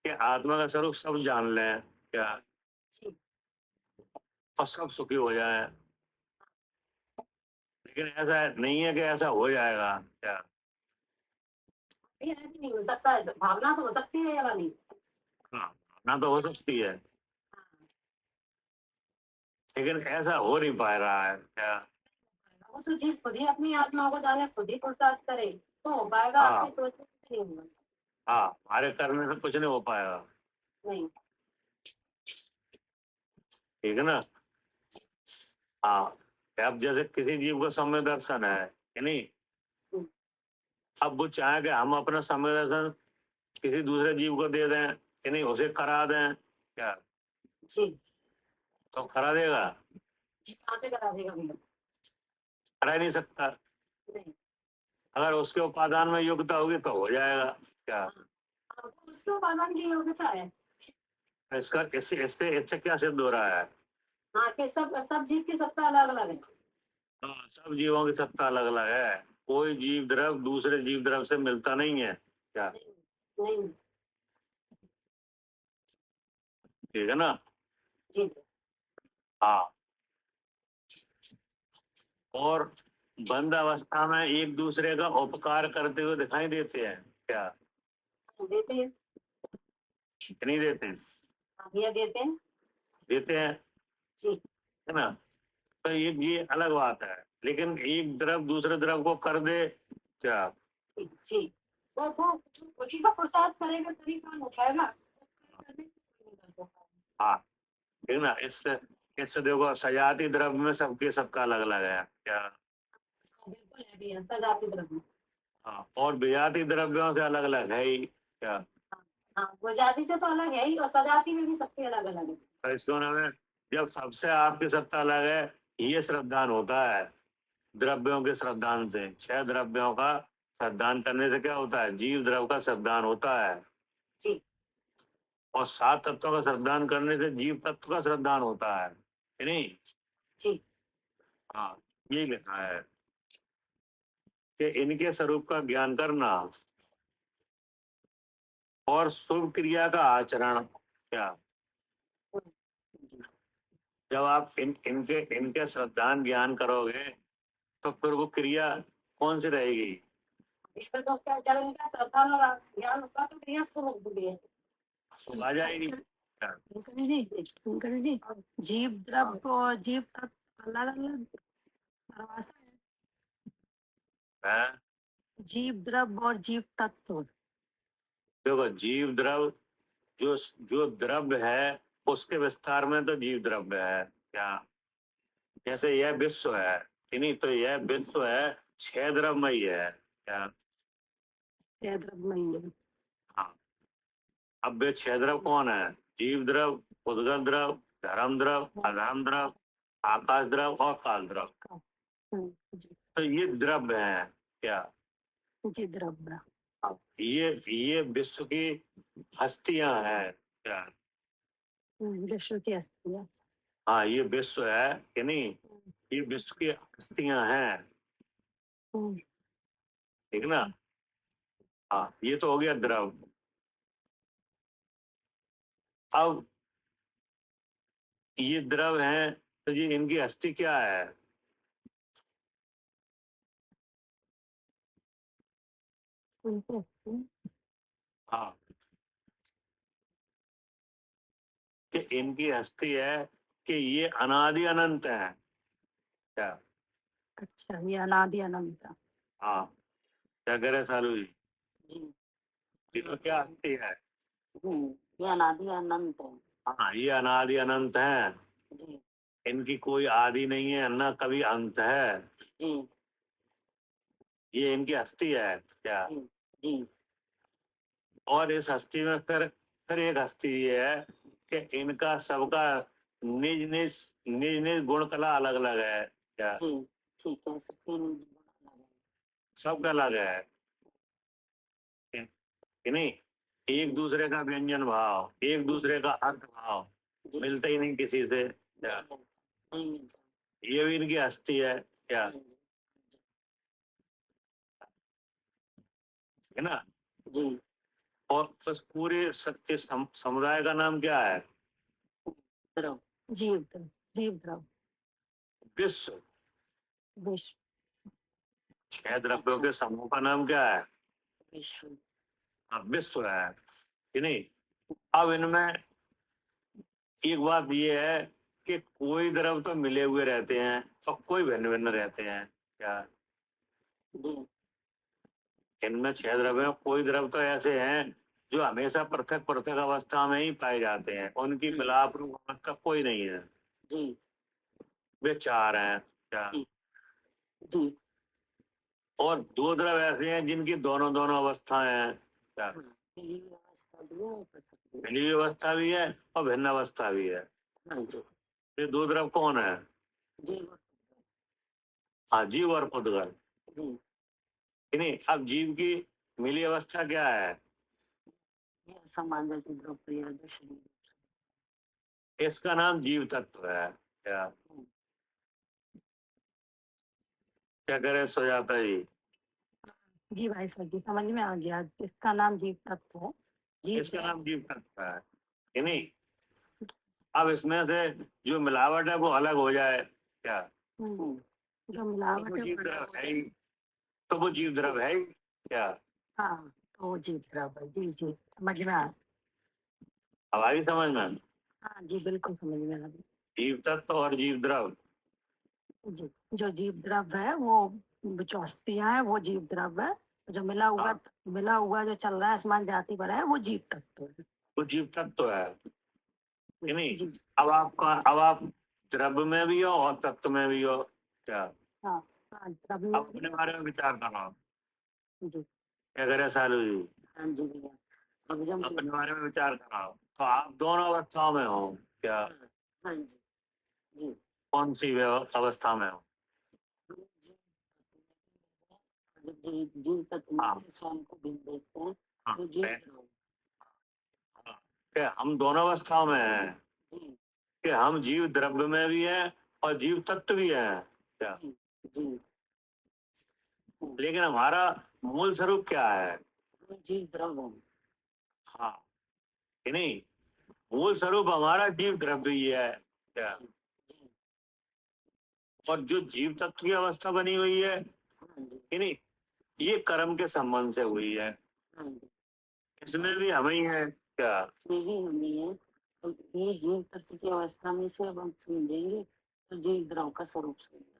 कि आत्मा का स्वरूप सब जान लें, क्या? जी और सब सुखी हो जाए, लेकिन ऐसा नहीं है कि ऐसा हो जाएगा, क्या? भैया ऐसे नहीं हो सकता है, भावना तो हो सकती है या नहीं। हाँ, ना तो हो सकती है, लेकिन ऐसा हो नहीं पा रहा है, क्या? वो तो जीव खुद ही अपनी आत्मा को जाने, खुद ही पुरुषार्थ करे तो हो पाएगा, हाँ आपकी सोच में कुछ नहीं होगा। हाँ, हमारे करने से कुछ नहीं हो पाएगा, नहीं। ठीक है ना? हाँ, अब जैसे किसी जीव को समय दर्शन है कि नहीं, अब वो चाहे कि हम अपना समय दर्शन किसी दूसरे जीव को दे दें कि नहीं, उसे करा दें, क्या? जी तो करा देगा? कहाँ से करा देगा भैया। करा ही नहीं सकता। नहीं। अगर उसके उपादान में योग्यता होगी तो हो जाएगा, क्या? हाँ, तो उसके उपादान की योग्यता है। इसका इससे इससे इससे क्या सिद्ध हो रहा है? हाँ कि सब जीव की सत्ता अलग अलग है। हाँ, सब जीवों की सत्ता अलग अलग है, कोई जीव द्रव दूसरे जीव द्रव से मिलता नहीं है, क्या? नहीं नहीं। ठीक है ना? जी हाँ, और बंद अवस्था में एक दूसरे का उपकार करते हुए दिखाई देते हैं, क्या? देते हैं। कि नहीं देते हैं? हाँ भैया देते हैं। देते हैं, जी है ना? तो ये अलग बात है, लेकिन एक द्रव दूसरे द्रव को कर दे, क्या? जी वो उसी का प्रसाद करेगा तभी काम हो पाएगा। हाँ, ठीक ना? इससे इससे देखो सजाती द्रव्य में सबके सबका अलग अलग है, क्या? बिल्कुल है भैया, सजाती द्रव्य। हाँ, और विजाति द्रव्यों से अलग अलग है ही, क्या? हाँ वो जाति से तो अलग है ही, और सजाती में भी सबके अलग अलग है। तो इसको ना, जब सबसे आपकी सत्ता अलग है, ये श्रद्धान होता है द्रव्यों के श्रद्धान से। 6 द्रव्यों का श्रद्धान करने से क्या होता है? जीव द्रव का श्रद्धान होता है। जी और 7 तत्वों का श्रद्धान करने से जीव तत्व का श्रद्धान होता है, कि नहीं? जी हाँ, ये लिखा है कि इनके स्वरूप का ज्ञान करना और शुभ क्रिया का आचरण, क्या? जब आप इनके इनके श्रद्धान ज्ञान करोगे तो फिर वो क्रिया कौन सी रहेगी? ईश्वर को क्या जब इनका श्रद्धा और ज्ञान होगा तो क्रिया शुभ होगी। तो आ जाएगी, क्या? शंकर जी जीव द्रव्य और जीव तत्व अलग अलग परिभाषा है। है? जीव द्रव्य और जीव तत्व। देखो, जीव द्रव जो जो द्रव्य है उसके विस्तार में तो जीव द्रव्य है, क्या? जैसे यह विश्व है कि नहीं, तो यह विश्व है 6 द्रव्यमयी है, क्या? 6 द्रव्यमयी है। हाँ, अब वे 6 द्रव कौन है? जीव द्रव, उद्गत द्रव, धर्म द्रव, अधर्म द्रव, आकाश द्रव और काल द्रव। जी तो ये द्रव्य है, क्या? जी द्रव्य। ये विश्व की हस्तियां हैं, क्या? विश्व की हस्तियां। हाँ, ये विश्व है कि नहीं, ये विश्व की हस्तियां हैं, ठीक है ना? हाँ, ये तो हो गया द्रव। अब ये द्रव हैं तो ये इनकी हस्ती क्या है? हाँ, कि इनकी हस्ती है कि ये अनादि अनंत है, क्या? अच्छा ये अनादि अनंत। हाँ, क्या करे सालू जी? जी ये तो क्या हस्ती है? ये अनादि अनंत है। हाँ, ये अनादि अनंत है, जी इनकी कोई आदि नहीं है, न कभी अंत है, जी ये इनकी हस्ती है क्या। जी जी और इस हस्ती में फिर एक हस्ती ये है कि इनका सबका निज निज निज निज गुण कला अलग अलग है क्या, जी ठीक है, सबके निजी गुण अलग हैं। सबका अलग है कि नहीं। एक दूसरे का व्यंजन भाव, एक दूसरे का अर्थ भाव जी मिलता ही नहीं किसी से नहीं क्या, मिलता, नहीं मिलता। ये भी इनकी हस्ती है क्या, हाँ जी है ना। जी और उस पूरे सत्य समुदाय का नाम क्या है, द्रव, जीव द्रव, जीव द्रव, विश्व। विश्व, 6 द्रव्यों अच्छा के समूह का नाम क्या है, विश्व, हाँ, विश्व है कि नहीं। अब इनमें एक बात ये है कि कोई द्रव तो मिले हुए रहते हैं और कोई भिन्न भिन्न रहते हैं क्या, जी इनमें 6 द्रव हैं, कोई द्रव तो ऐसे हैं जो हमेशा पृथक पृथक अवस्था में ही पाए जाते हैं, उनकी जी मिलाप रूप अवस्था कोई नहीं है, जी वे 4 हैं क्या। जी जी और 2 द्रव ऐसे हैं जिनकी दोनों दोनों अवस्थाएं हैं क्या, हाँ, मिली अवस्था भी है और पृथक भी है। मिली हुई अवस्था भी है और भिन्न अवस्था भी है। हाँ जी ये 2 द्रव कौन है, जीव और हाँ, जीव और पुद्गल जी कि नहीं। अब जीव की मिली अवस्था क्या है, ये असामान्य की द्रव क्रिया शरीर। इसका नाम जीव तत्व है क्या, क्या करे सुजाता जी, जी भाई सर जी समझ में आ गया, इसका नाम जीव तत्व है। जीव इसका द्रव, नाम जीव तत्व है कि नहीं। अब इसमें से जो मिलावट है वो अलग हो जाए क्या, जो तो मिलावट वो है जीव वो अलग द्रव हो है जाए। ही, तो वो जीव द्रव है ही क्या। हाँ तो वो जीव द्रव है, जी जी समझ में आ, हमारी समझ में हाँ जी बिल्कुल समझ में आ गया। जीव तत्व और जीव द्रव, जी जो जीव द्रव है वो जो अस्थियां है वो जीव द्रव है, जो हाँ, मिला हुआ जो चल रहा है आसमान जाति पर है वो जीव तत्व है। वो जीव तत्व है कि नहीं। जी अब आप द्रव्य में भी हो और तत्व में भी हो क्या। हाँ हाँ द्रव अब में भी अपने बारे में विचार करो, जी क्या करे सालू जी, हाँ जी भैया, अब जब अपने बारे में विचार करो, तो आप दोनों अवस्थाओं में हो क्या, हाँ हाँ जी जी कौन सी अवस्था में हो। जीव तत्व में हाँ से स्वयं को भिन्न देखते हैं हाँ, तो जीव द्रव। हाँ, कि हम दोनों अवस्थाओं में हैं, जी कि हम जीव द्रव्य में भी हैं और जीव तत्व भी हैं क्या। जी जी लेकिन हमारा मूल स्वरूप क्या है, हम जीव द्रव हैं। हाँ कि नहीं। मूल स्वरूप हमारा जीव द्रव्य ही है क्या। जी जी और जो जीव तत्व की अवस्था बनी हुई है हाँ जी कि नहीं, ये कर्म के संबंध से हुई है, हाँ जी इसमें भी हम ही है क्या। इसमें भी हमें है, तो ये जीव तत्व की अवस्था में से अब हम समझेंगे तो जीव द्रव का स्वरूप समझेंगे।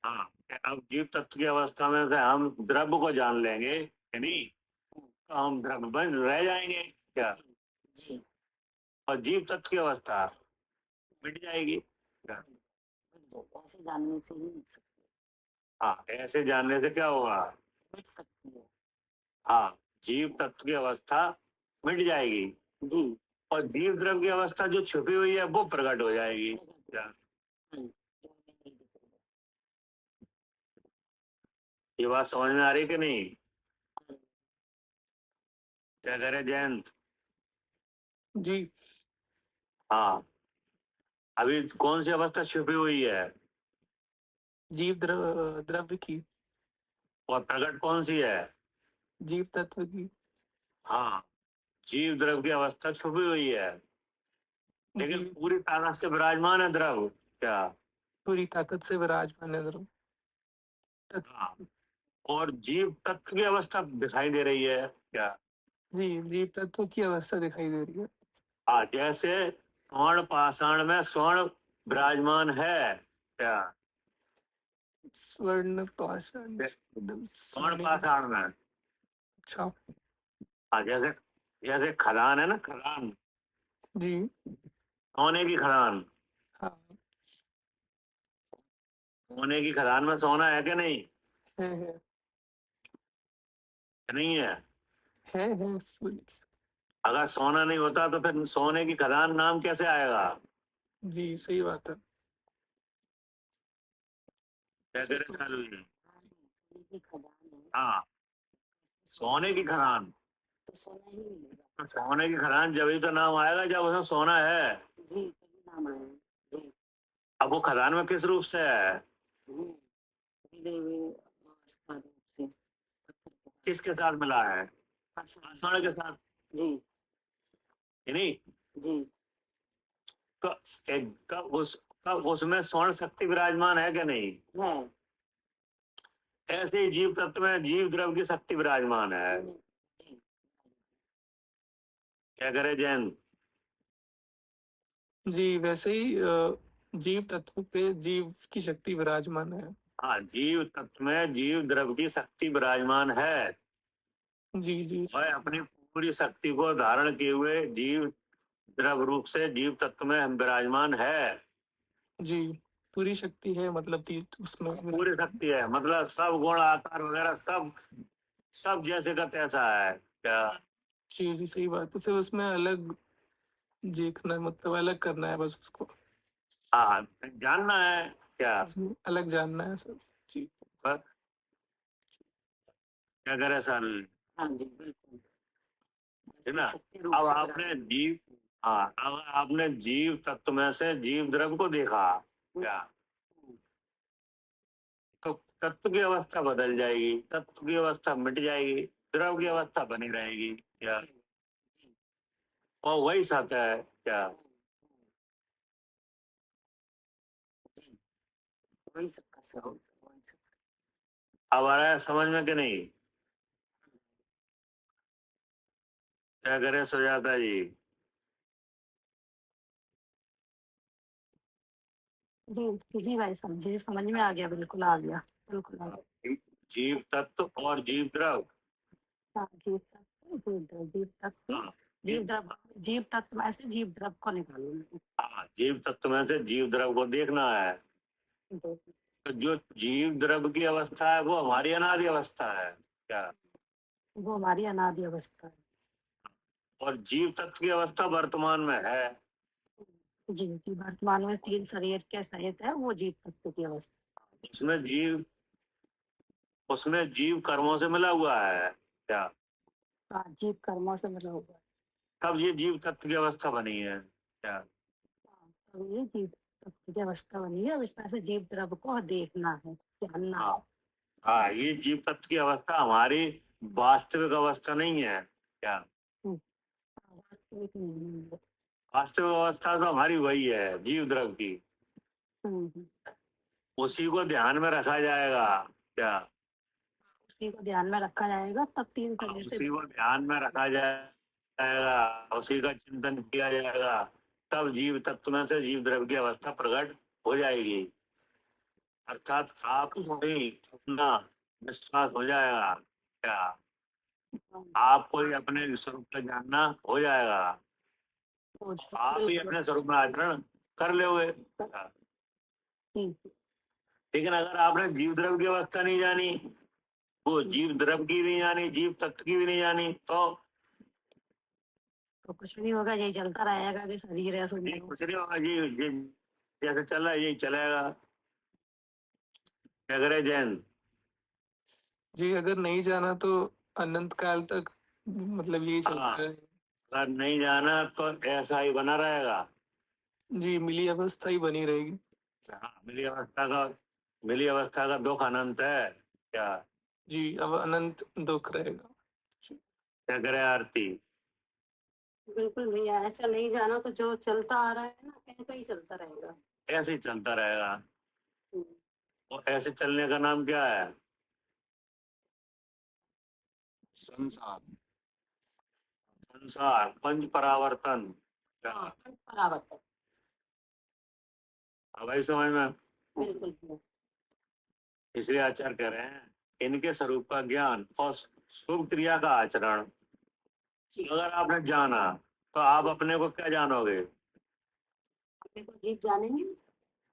हाँ, अब जीव तत्व की अवस्था में से हम द्रव्य को जान लेंगे कि नहीं, तो हम द्रव्य बन रह जाएंगे क्या। जी और जीव तत्व की अवस्था मिट जाएगी क्या? ऐसे जानने से ही मिट सकती हाँ, ऐसे जानने से क्या होगा, है, मिट सकती है। हाँ, जीव तत्व की अवस्था मिट जाएगी जी और जीव द्रव्य की अवस्था जो छुपी हुई है वो प्रकट हो जाएगी क्या। हाँ, जो हमें नहीं दिख रहा। ये बात समझ में आ रही कि नहीं, हाँ, क्या करे जयंत। जी हाँ, अभी कौन सी अवस्था छुपी हुई है जीव द्रव्य की, और प्रकट कौन सी है, जीव तत्व की। हाँ, जीव द्रव्य की अवस्था छुपी हुई है, लेकिन जी पूरी ताकत से विराजमान है द्रव्य क्या। पूरी ताकत से विराजमान है द्रव्य। हाँ, और जीव तत्व की अवस्था दिखाई दे रही है क्या। जी जीव तत्व की अवस्था दिखाई दे रही है। हाँ, जैसे स्वर्ण पाषाण में स्वर्ण विराजमान है क्या, स्वर्ण पाषाण स्वर्ण स्वर्ण। पाषाण में। अच्छा हाँ, जैसे जैसे खदान है ना, खदान जी। सोने की खदान, हाँ। सोने की खदान में सोना है कि नहीं? है। नहीं है। है सूर्य। अगर सोना नहीं होता तो फिर सोने की खदान नाम कैसे आएगा? जी सही बात है। क्या इसमें करे तो चालू जी? सोने की खदान है, हाँ, सोना सोने की खदान। तो सोना ही मिलेगा। तो सोने की खदान जब ही तो नाम आएगा जब उसमें सोना है। जी, तभी नाम आया। जी। अब वो खदान में किस रूप से है? मिले हुए अवस्था रूप से पत्थर के किसके साथ मिला है? पाषाण आषाढ़ के साथ। जी। है नहीं? जी। उसमें स्वर्ण शक्ति विराजमान है कि नहीं? है। ऐसे ही जीव तत्व में जीव द्रव्य की शक्ति विराजमान है। जी। क्या करे जैन? जी वैसे ही जीव तत्व पे जीव की शक्ति विराजमान है। हाँ, जीव तत्व में जीव द्रव्य की शक्ति विराजमान है। जी जी वह अपनी पूरी शक्ति को धारण किए हुए जीव द्रव्य रूप से जीव तत्व में विराजमान है। जी पूरी शक्ति है, मतलब उसमें पूरी शक्ति है मतलब सब गुण आकार वगैरह सब सब जैसे का तैसा है। क्या? जी जी सही बात है। सिर्फ उसमें अलग देखना, मतलब अलग करना है बस उसको। हाँ, जानना है क्या? उसमें अलग जानना है सब। जी। पर क्या करे सर? हाँ जी, बिल्कुल। है जैसे ना? शक्ति रूप अब से आपने विराजमान जीव, हाँ, अब आपने जीव तत्व में से जीव द्रव्य को देखा क्या? तो तत्व की अवस्था बदल जाएगी, तत्व की अवस्था मिट जाएगी, द्रव की अवस्था बनी रहेगी क्या? और वही सत्य है क्या? वही सबका स्वरूप है, वही सब। अब आ रहा है समझ में कि नहीं? क्या करे सुजाता जी? जी जी भाई, समझिए, समझ में आ गया, बिल्कुल आ गया, बिल्कुल आ गया। जीव तत्व और जीव द्रव। हाँ, जीव तत्व, जीव द्रव, जीव तत्व, हाँ, जीव द्रव, जीव तत्व में से जीव द्रव को निकालो। हाँ, जीव तत्व में से जीव द्रव को देखना है। तो तो जो जीव द्रव की अवस्था है वो हमारी अनादि अवस्था है क्या? वो हमारी अनादि अवस्था है। और जीव तत्व की अवस्था वर्तमान में है। जी जी, वर्तमान में 3 शरीर के सहित है वो जीव तत्व की अवस्था। उसमें जीव, उसमें जीव कर्मों से मिला हुआ है क्या? हाँ, जीव कर्मों से मिला हुआ है। कब ये जीव तत्व की अवस्था बनी है क्या? हाँ, तो ये जीव तत्व की अवस्था बनी है। अब इसमें से जीव द्रव को देखना है, जानना है। हाँ, हाँ, ये जीव तत्व की अवस्था हमारी वास्तविक अवस्था नहीं है क्या? हम्म, वास्तविक नहीं है। वास्तविक अवस्था तो हमारी वही है जीव द्रव की। हम्म, उसी को ध्यान में रखा जाएगा क्या? उसी को ध्यान में रखा जाएगा, तब 3 शरीर से उसी को ध्यान में रखा जाएगा, उसी का चिंतन किया जाएगा, तब जीव तत्व में से जीव द्रव्य की अवस्था प्रकट हो जाएगी। अर्थात आप ही अपना विश्वास हो जाएगा क्या? आपको ही अपने स्वरूप का जानना हो जाएगा। आप ही अपने स्वरूप में आचरण कर लोगे। लेकिन अगर आपने जीव द्रव्य की अवस्था नहीं जानी, वो जीव द्रव्य की नहीं जानी, जीव तत्व की भी नहीं जानी, तो कुछ नहीं होगा, यही चलता रहेगा कि शरीर है, सुन ये लो। कुछ नहीं होगा जी। ये जैसे चल रहा है यही चलेगा। क्या करे जैन? जी अगर नहीं जाना तो अनंत काल तक मतलब यही हाँ, चलता रहे। अगर नहीं जाना तो ऐसा ही बना रहेगा। जी मिली अवस्था ही बनी रहेगी। हाँ, मिली अवस्था का दुख अनंत है क्या? जी अब अनंत दुख रहेगा। क्या करे आरती? बिल्कुल भैया, ऐसा नहीं जाना तो जो चलता आ रहा है ना, ऐसा ही चलता रहेगा। ऐसे ही चलता रहेगा। हम्म, और ऐसे चलने का नाम क्या है? संसार। संसार पंच परावर्तन क्या? हाँ, परावर्तन। अब भाई समझ में? बिल्कुल भैया। इसलिए आचार्य कह रहे हैं इनके स्वरूप का ज्ञान और शुभ क्रिया का आचरण जी अगर आपने जाना तो आप अपने को क्या जानोगे? अपने को जीव जानेंगे,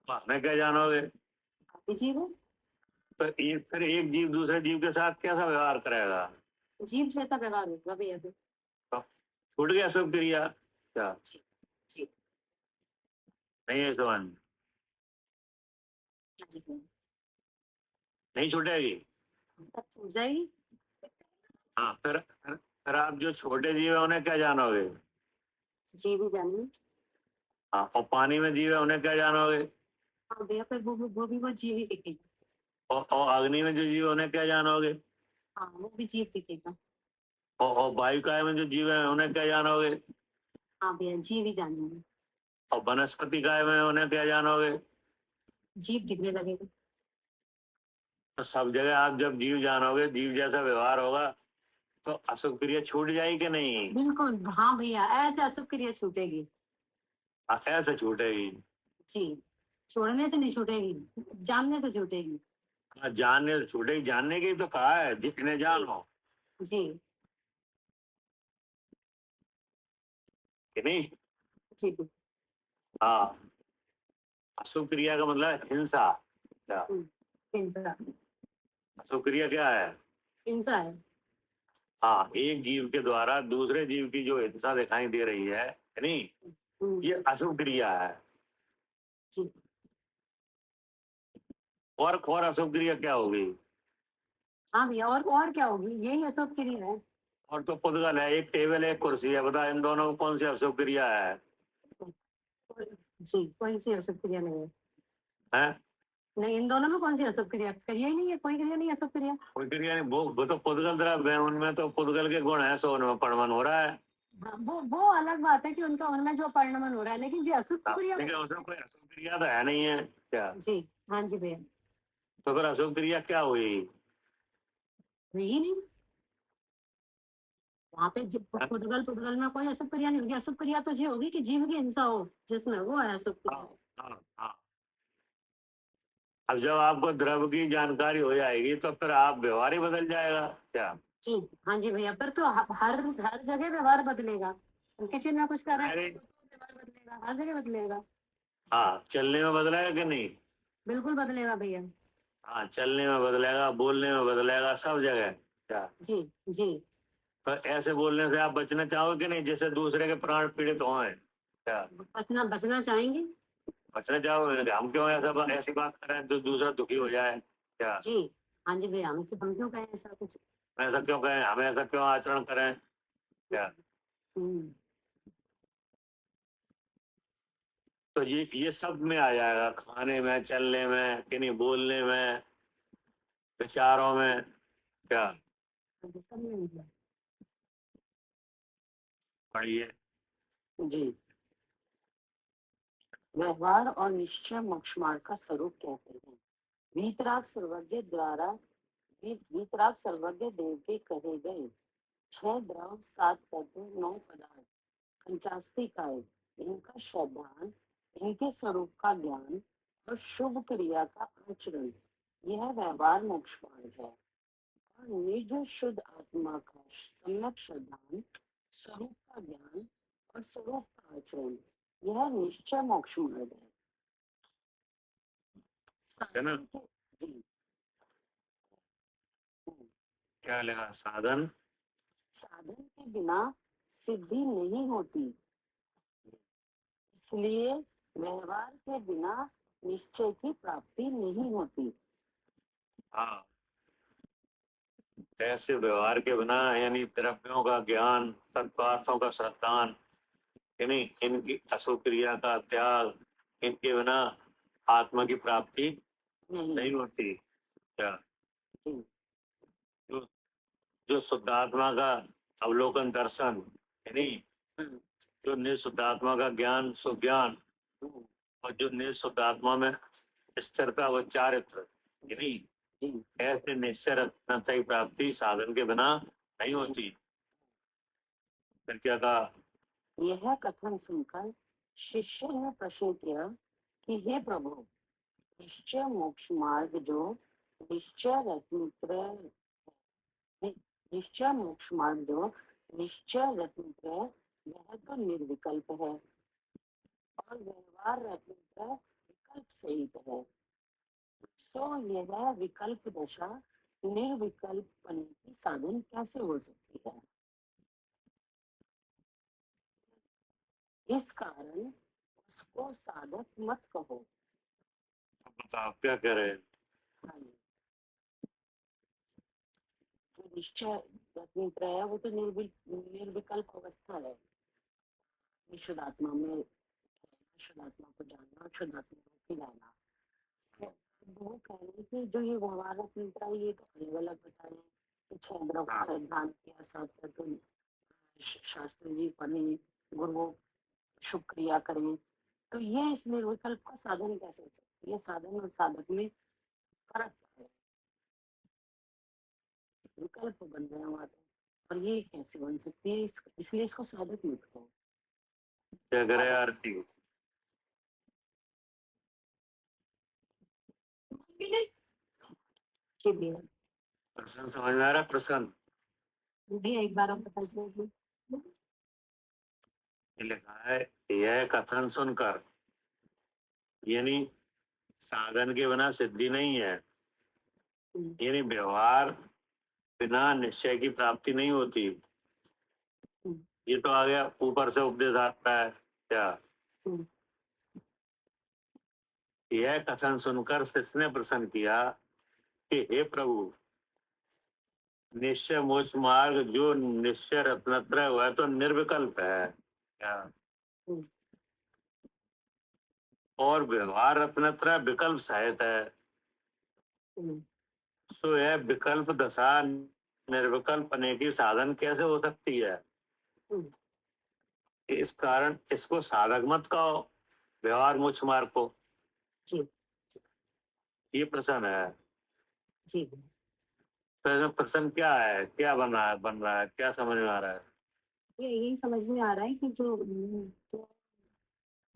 हमें क्या जानोगे? आप भी जीव हो। तो फिर एक जीव दूसरे जीव के साथ कैसा व्यवहार करेगा? जीव जैसा व्यवहार होगा भैया फिर। तो छूट गया सब क्रिया क्या? जी जी। नहीं है समझ? हाँ जी भैया। नहीं छूटेगी। सब छूट जाएगी। हाँ फिर आप जो छोटे जीव है उन्हें क्या जानोगे? जीव ही जानेंगे। हाँ, और पानी में जीव है उन्हें क्या जानोगे? हाँ भैया फिर वो भी वो जीव ही दिखेगा। और अग्नि में जो जीव है उन्हें क्या जानोगे? हाँ वो भी जीव दिखेगा। और वायुकाय में जो जीव है उन्हें क्या जानोगे? हाँ भैया जीव ही जानेंगे। और वनस्पति काय में उन्हें क्या जानोगे? जीव दिखने लगेगा। तो सब जगह आप जब जीव जानोगे, जीव जैसा व्यवहार होगा, तो अशुभ क्रिया छूट जाएगी कि नहीं? बिल्कुल हाँ भैया, ऐसे अशुभ क्रिया छूटेगी। ऐसे छूटेगी। जी। छोड़ने से नहीं छूटेगी, जानने से छूटेगी। जानने से छूटेगी, जानने की तो कहा है, जितने जानो जी कि नहीं। जी। हाँ, अशुभ क्रिया का मतलब है हिंसा। क्या? हिंसा। अशुभ क्रिया क्या है? हिंसा है। हाँ, एक जीव के द्वारा दूसरे जीव की जो हिंसा दिखाई दे रही है कि नहीं, ये अशुभ क्रिया है। जी। और अशुभ क्रिया क्या होगी? हाँ भैया और क्या होगी, यही अशुभ क्रिया है। और तो पुद्गल है, एक टेबल है, एक कुर्सी है, बता इन दोनों में कौन सी अशुभ क्रिया है? जी कोई सी अशुभ क्रिया नहीं है। हैं? नहीं इन दोनों में कौन सी अशुभ क्रिया, क्रिया ही नहीं है, कोई क्रिया नहीं है अशुभ क्रिया। कोई क्रिया नहीं, वो तो पुद्गल द्रव्य है, उनमें तो पुद्गल के गुण है, सो उनमें परमन हो रहा है। हाँ, वो अलग बात है कि उनका उनमें जो परिणमन हो रहा है, लेकिन जी अशुभ क्रिया। लेकिन उसमें कोई अशुभ क्रिया तो है नहीं है क्या? जी हाँ जी भैया। तो फिर अशुभ क्रिया क्या हुई? हुई ही नहीं। वहां पे हाँ? पुद्गल पुद्गल में कोई अशुभ क्रिया नहीं होगी। अशुभ क्रिया तो ये होगी कि जीव की हिंसा हो, जिसमें वो है अशुभ क्रिया। हाँ, हाँ। अब जब आपको द्रव्य की जानकारी हो जाएगी तो फिर आप व्यवहार ही बदल जाएगा क्या? जी हाँ जी भैया, फिर तो हर हर जगह व्यवहार बदलेगा। किचन में कुछ कर रहे हैं अरे तो व्यवहार बदलेगा, हर जगह बदलेगा। हाँ, चलने में बदलेगा कि नहीं? बिल्कुल बदलेगा भैया। हाँ, चलने में बदलेगा, बोलने में बदलेगा, सब जगह क्या? जी जी। तो ऐसे बोलने से आप बचना चाहोगे कि नहीं, जिससे दूसरे के प्राण पीड़ित हों क्या? बचना बचना चाहेंगे। बचना चाहोगे? हम क्यों ऐसी बात करें तो दूसरा दुखी हो जाए क्या? जी हाँ जी भैया, हम क्यों कहें ऐसा कुछ। ऐसा क्यों कहें, हम ऐसा क्यों आचरण करें क्या? हम्म, तो ये सब में आ जाएगा, खाने में, चलने में कि नहीं, बोलने में, विचारों में क्या? सब में मिला। पढ़िए। जी। व्यवहार और निश्चय मोक्ष मार्ग का स्वरूप कहते हैं। वीतराग सर्वज्ञ द्वारा वीतराग सर्वज्ञ देव के कहे गए 6 द्रव 7 तत्व 9 पदार्थ 85 काय, इनका श्रद्धान, इनके स्वरूप का ज्ञान और शुभ क्रिया का आचरण, यह व्यवहार मोक्ष मार्ग है। और निज शुद्ध आत्मा का सम्यक श्रद्धान, स्वरूप का ज्ञान और स्वरूप का आचरण, यह निश्चय मोक्ष मार्ग है। है ना? साधन के जी। क्या लगा? साधन साधन के बिना सिद्धि नहीं होती, इसलिए व्यवहार के बिना निश्चय की प्राप्ति नहीं होती। हाँ, ऐसे व्यवहार के बिना, यानी द्रव्यों का ज्ञान, तत्वार्थों का श्रद्धान, यानी इनकी अशुभ क्रिया का त्याग, इनके बिना आत्मा की प्राप्ति नहीं। नहीं होती क्या? जी। जो जो शुद्धात्मा का अवलोकन दर्शन, यानी जो निशुद्धात्मा का ज्ञान सुज्ञान, और जो निशुद्धात्मा में स्थिरता व चारित्र, यानी जी। ऐसे निश्चय रत्नता की प्राप्ति साधन के बिना नहीं होती। फिर क्या कहा? यह कथन सुनकर शिष्य ने प्रश्न किया कि हे प्रभु, निश्चय मोक्ष मार्ग जो निश्चय रत्नत्रय निश्चय मोक्ष मार्ग जो निश्चय रत्नत्रय वह तो निर्विकल्प है और व्यवहार रत्नत्र विकल्प सहित है। सो यह विकल्प दशा निर्विकल्प बनने की साधन कैसे हो सकती है? इस कारण उसको साधक मत कहो। अब बताओ क्या कह रहे हैं? हाँ जी। जो निश्चय रत्नत्र है वो तो निर्विकल्प अवस्था है। शुद्ध आत्मा में शुद्ध आत्मा को जानना, शुद्ध आत्मा को खिलाना। वो कह रहे थे जो ये व्यवहार रत्नत्र है ये तो अलग अलग बताए छह द्रव हाँ। ध्यान किया साथ तो शास्त्री जी पढ़े, गुरु शुक्रिया करें, तो ये इस निर्विकल्प का साधन कैसे हो सकता है? ये साधन और साधक में फर्क है, विकल्प बन रहे हैं वहां तो, और ये कैसे बन सकती है? इसलिए इसको साधक मत कहो। क्या करे आरती? जी भैया, प्रश्न समझ में आ रहा? प्रश्न भैया एक बार आप बता दीजिए। ये लिखा है, यह कथन सुनकर, यानी साधन के बिना सिद्धि नहीं है, यानी व्यवहार बिना निश्चय की प्राप्ति नहीं होती। ये तो आ गया ऊपर से उपदेश आता है क्या? यह कथन सुनकर शिष्य ने प्रश्न किया कि हे प्रभु, निश्चय मोक्ष मार्ग जो निश्चय रत्नत्रय वह तो निर्विकल्प है क्या? और व्यवहार रत्नत्रय विकल्प सहित है। सो यह विकल्प दशा निर्विकल्प बने की साधन कैसे हो सकती है? इस कारण इसको साधक मत कहो, व्यवहार मोक्ष मार्ग को। जी ये प्रश्न है। जी। तो इसमें प्रश्न क्या है, क्या बन रहा है, क्या समझ में आ रहा है? ये यही समझ में आ रहा है कि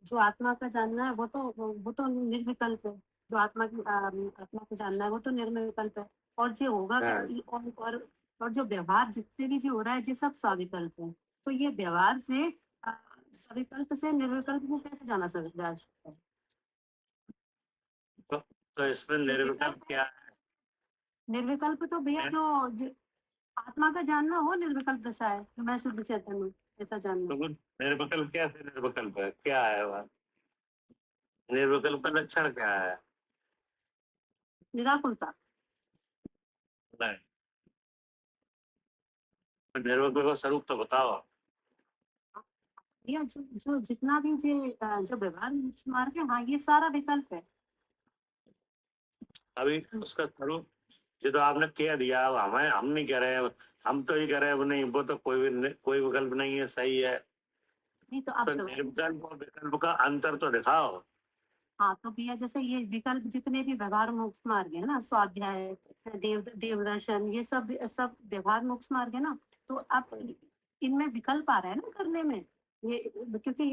जो आत्मा का जानना है वो तो निर्विकल्प है। जो आत्मा को जानना है वो तो निर्विकल्प है। और जो होगा हाँ। और जो व्यवहार जितने भी जो हो रहा है ये सब सविकल्प है। तो ये व्यवहार से सविकल्प से निर्विकल्प को कैसे जा सकता है? तो इसमें निर्विकल्प क्या है? निर्विकल्प तो भैया जो आत्मा का जानना हो निर्विकल्प दशा है। तो मैं शुद्ध चैतन्य हूँ ऐसा जानना। तो निर्विकल्प कैसे निर्विकल्प है, क्या है वह? निर्विकल्प का लक्षण क्या है? निराकुलता। नहीं, निर्विकल्प का स्वरूप तो बताओ। भैया जो जितना भी जो व्यवहार मार्ग है, हाँ ये सारा विकल्प है। अभी उसका स्वरूप ये तो आपने कह दिया, अब हम नहीं कह रहे हैं, हम तो ही कह रहे हैं वो नहीं, वो तो कोई विकल्प नहीं है, सही है। नहीं तो तो निर्विकल्प और विकल्प का अंतर तो दिखाओ। हाँ तो भैया जैसे ये विकल्प जितने भी व्यवहार मोक्ष मार्ग है ना, स्वाध्याय देवदर्शन, ये सब व्यवहार मोक्ष मार्ग है ना। तो आप इनमें विकल्प आ रहा है ना करने में, ये क्योंकि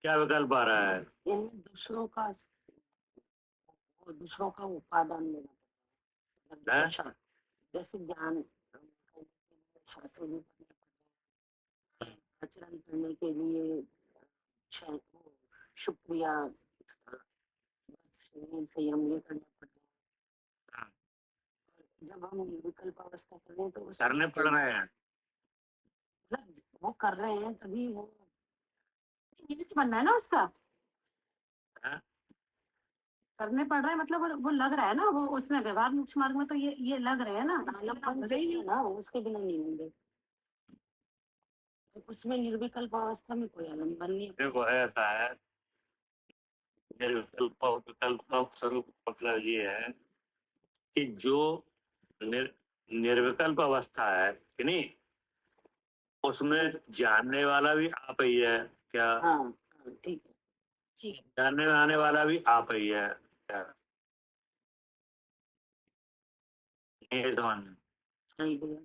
क्या विकल्प आ रहा है? इनमें दूसरों का उपादान लेना पड़ता है। जैसे ज्ञान शास्त्र भी आचरण करने के लिए शुक्रिया संयम ये करना पड़ता है। जब हम विकल्प अवस्था कर रहे हैं तो करने पड़ रहे हैं, मतलब वो कर रहे हैं तभी वो निमित्त बनना है ना उसका। हाँ? करने पड़ रहा है मतलब वो लग रहा है ना, वो उसमें व्यवहार मोक्ष मार्ग में तो ये लग रहे हैं ना, ना उसके बिना नहीं होंगे। तो उसमें निर्विकल्प अवस्था में कोई आलम्बन नहीं है। देखो ऐसा है, निर्विकल्प और विकल्प का स्वरूप मतलब ये है कि जो निर्विकल्प अवस्था है कि नहीं, उसमें जानने वाला भी आप ही है क्या? हाँ ठीक है, ठीक है। जानने में आने वाला भी आप ही है क्या? ये समझ। सही भैया।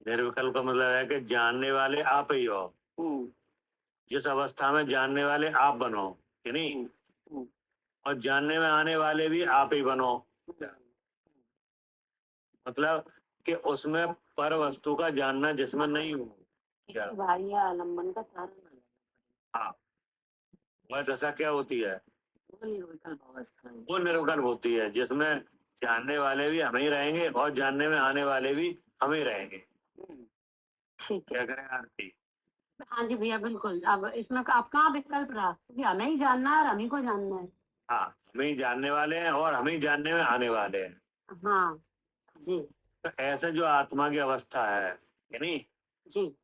निर्विकल्प का मतलब है कि जानने वाले आप ही हो, जिस अवस्था में जानने वाले आप बनो कि नहीं, और जानने में आने वाले भी आप ही बनो। मतलब कि उसमें पर वस्तु का जानना जिसमें नहीं हो, क्या? किसी भाई या आलम्बन का सहारा न लेना हाँ, वह दशा क्या होती है? पड़े। वो निर्विकल्प अवस्था है। वो निर्विकल्प होती है जिसमें जानने वाले भी हम ही रहेंगे और जानने में आने वाले भी हम ही रहेंगे। ठीक है। क्या करें आरती? हाँ जी भैया, बिल्कुल। अब इसमें आप कहाँ विकल्प रहा, क्योंकि हमें ही जानना है और हम ही को जानना है। हाँ, हम ही जानने वाले हैं और हम ही जानने में आने वाले हैं। हाँ जी। तो ऐसे जो आत्मा की अवस्था है नहीं, जी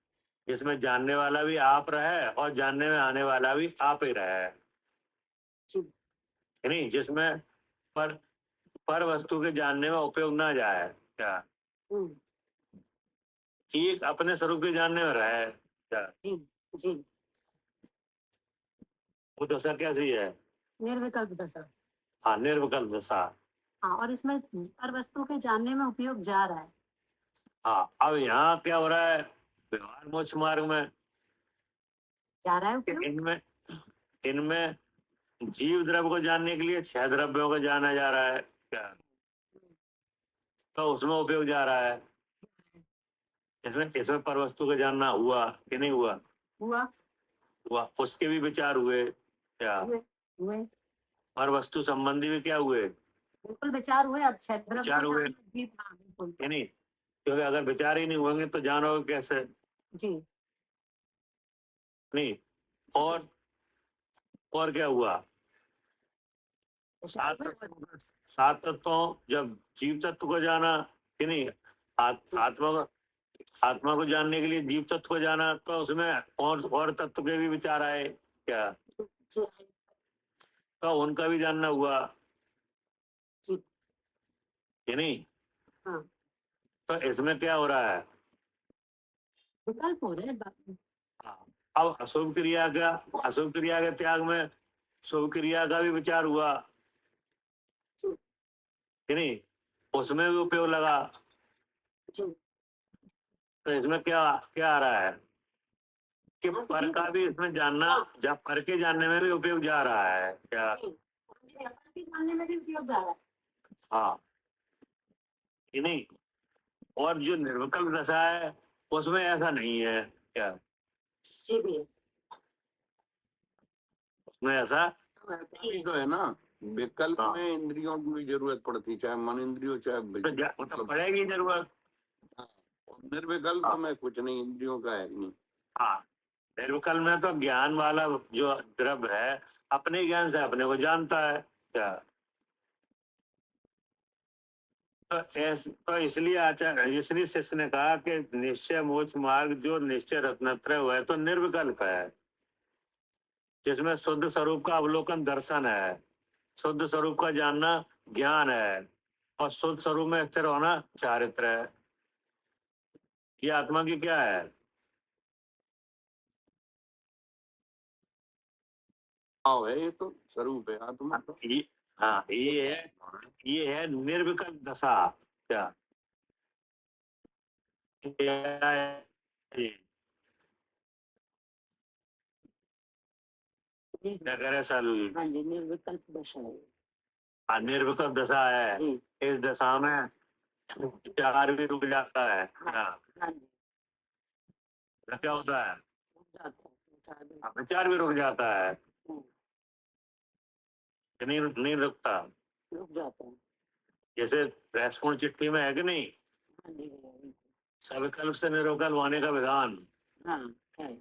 जिसमें जानने वाला भी आप रहे और जानने में आने वाला भी आप ही रहे, जी। नहीं, जिसमें पर पर वस्तु के जानने में उपयोग ना जाए, क्या? हम्म, एक अपने स्वरूप के जानने में रहे, क्या? जी जी। वो दशा कैसी है? निर्विकल्प दशा। हाँ, निर्विकल्प दशा। हाँ, और इसमें पर वस्तु के जानने में उपयोग जा रहा है। हाँ, अब यहाँ क्या हो रहा है व्यवहार मोक्ष मार्ग में? जा रहा है कि उपयोग। इनमें इनमें जीव द्रव्य को जानने के लिए 6 द्रव्यों को जाना जा रहा है, क्या? तो उसमें उपयोग जा रहा है। इसमें इसमें पर वस्तु को जानना हुआ कि नहीं हुआ? हुआ। हुआ, उसके भी विचार हुए, क्या? हुए हुए। पर वस्तु संबंधी भी क्या हुए? बिल्कुल विचार हुए। अब क्षेत्र विचार हुए, जी हाँ बिल्कुल। कि नहीं? क्योंकि अगर विचार ही नहीं होंगे तो जानोगे कैसे? जी। नहीं। और क्या हुआ? सात सात तत्वों, जब जीव तत्व को जाना, कि नहीं, आत्मा को जानने के लिए जीव तत्व को जाना, तो उसमें और तत्व के भी विचार आए, क्या? जी तो उनका भी जानना हुआ, जी। कि नहीं? हाँ, तो इसमें क्या हो रहा है? विकल्प हो रहे हैं बाकी। हाँ, अब अशुभ क्रिया के त्याग में शुभ क्रिया का भी विचार हुआ, जी कि नहीं? उसमें भी उपयोग लगा। जी। तो इसमें क्या क्या आ रहा है कि पर का भी इसमें जानना, जब पर के जानने में भी उपयोग जा रहा है, क्या? जी, जी, अपन के जानने में भी उपयोग जा रहा है। हाँ, कि नहीं? और जो निर्विकल्प दशा है उसमें ऐसा नहीं है, क्या? जी भैया। उसमें ऐसा ये तो है ना, विकल्प हाँ। में इंद्रियों की भी जरूरत पड़ती, चाहे मन इंद्रियों चाहे तो पड़ेगी जरूरत। निर्विकल्प में कुछ नहीं, इंद्रियों का है नहीं। हाँ, निर्विकल्प में तो ज्ञान वाला जो द्रव्य है अपने ज्ञान से अपने को जानता है, क्या? तो इसलिए आचार्य, इसलिए शिष्य ने कहा कि निश्चय मोक्ष मार्ग जो निश्चय रत्नत्रय हुआ है तो निर्विकल्प है, जिसमें शुद्ध स्वरूप का अवलोकन दर्शन है, शुद्ध स्वरूप का जानना ज्ञान है, और शुद्ध स्वरूप में स्थिर होना चारित्र है। ये आत्मा की क्या है? भाव है, ये तो स्वरूप है आत्मा का। हाँ, ये है निर्विकल्प दशा, क्या? ये क्या करे सालू? हाँ जी, निर्विकल्प दशा है। हाँ, निर्विकल्प दशा है। जी इस दशा में विचार भी रुक जाता है, हाँ हाँ जी। तो क्या होता है? रुक जाता है, विचार भी। हाँ, विचार भी रुक जाता है, हम्म, कि नहीं? नहीं रुकता। रुक जाता है। जैसे रहस्यपूर्ण चिट्ठी में है कि नहीं, हाँ जी भैया, बिल्कुल। सविकल्प से निर्विकल्प होने का विधान, हाँ है।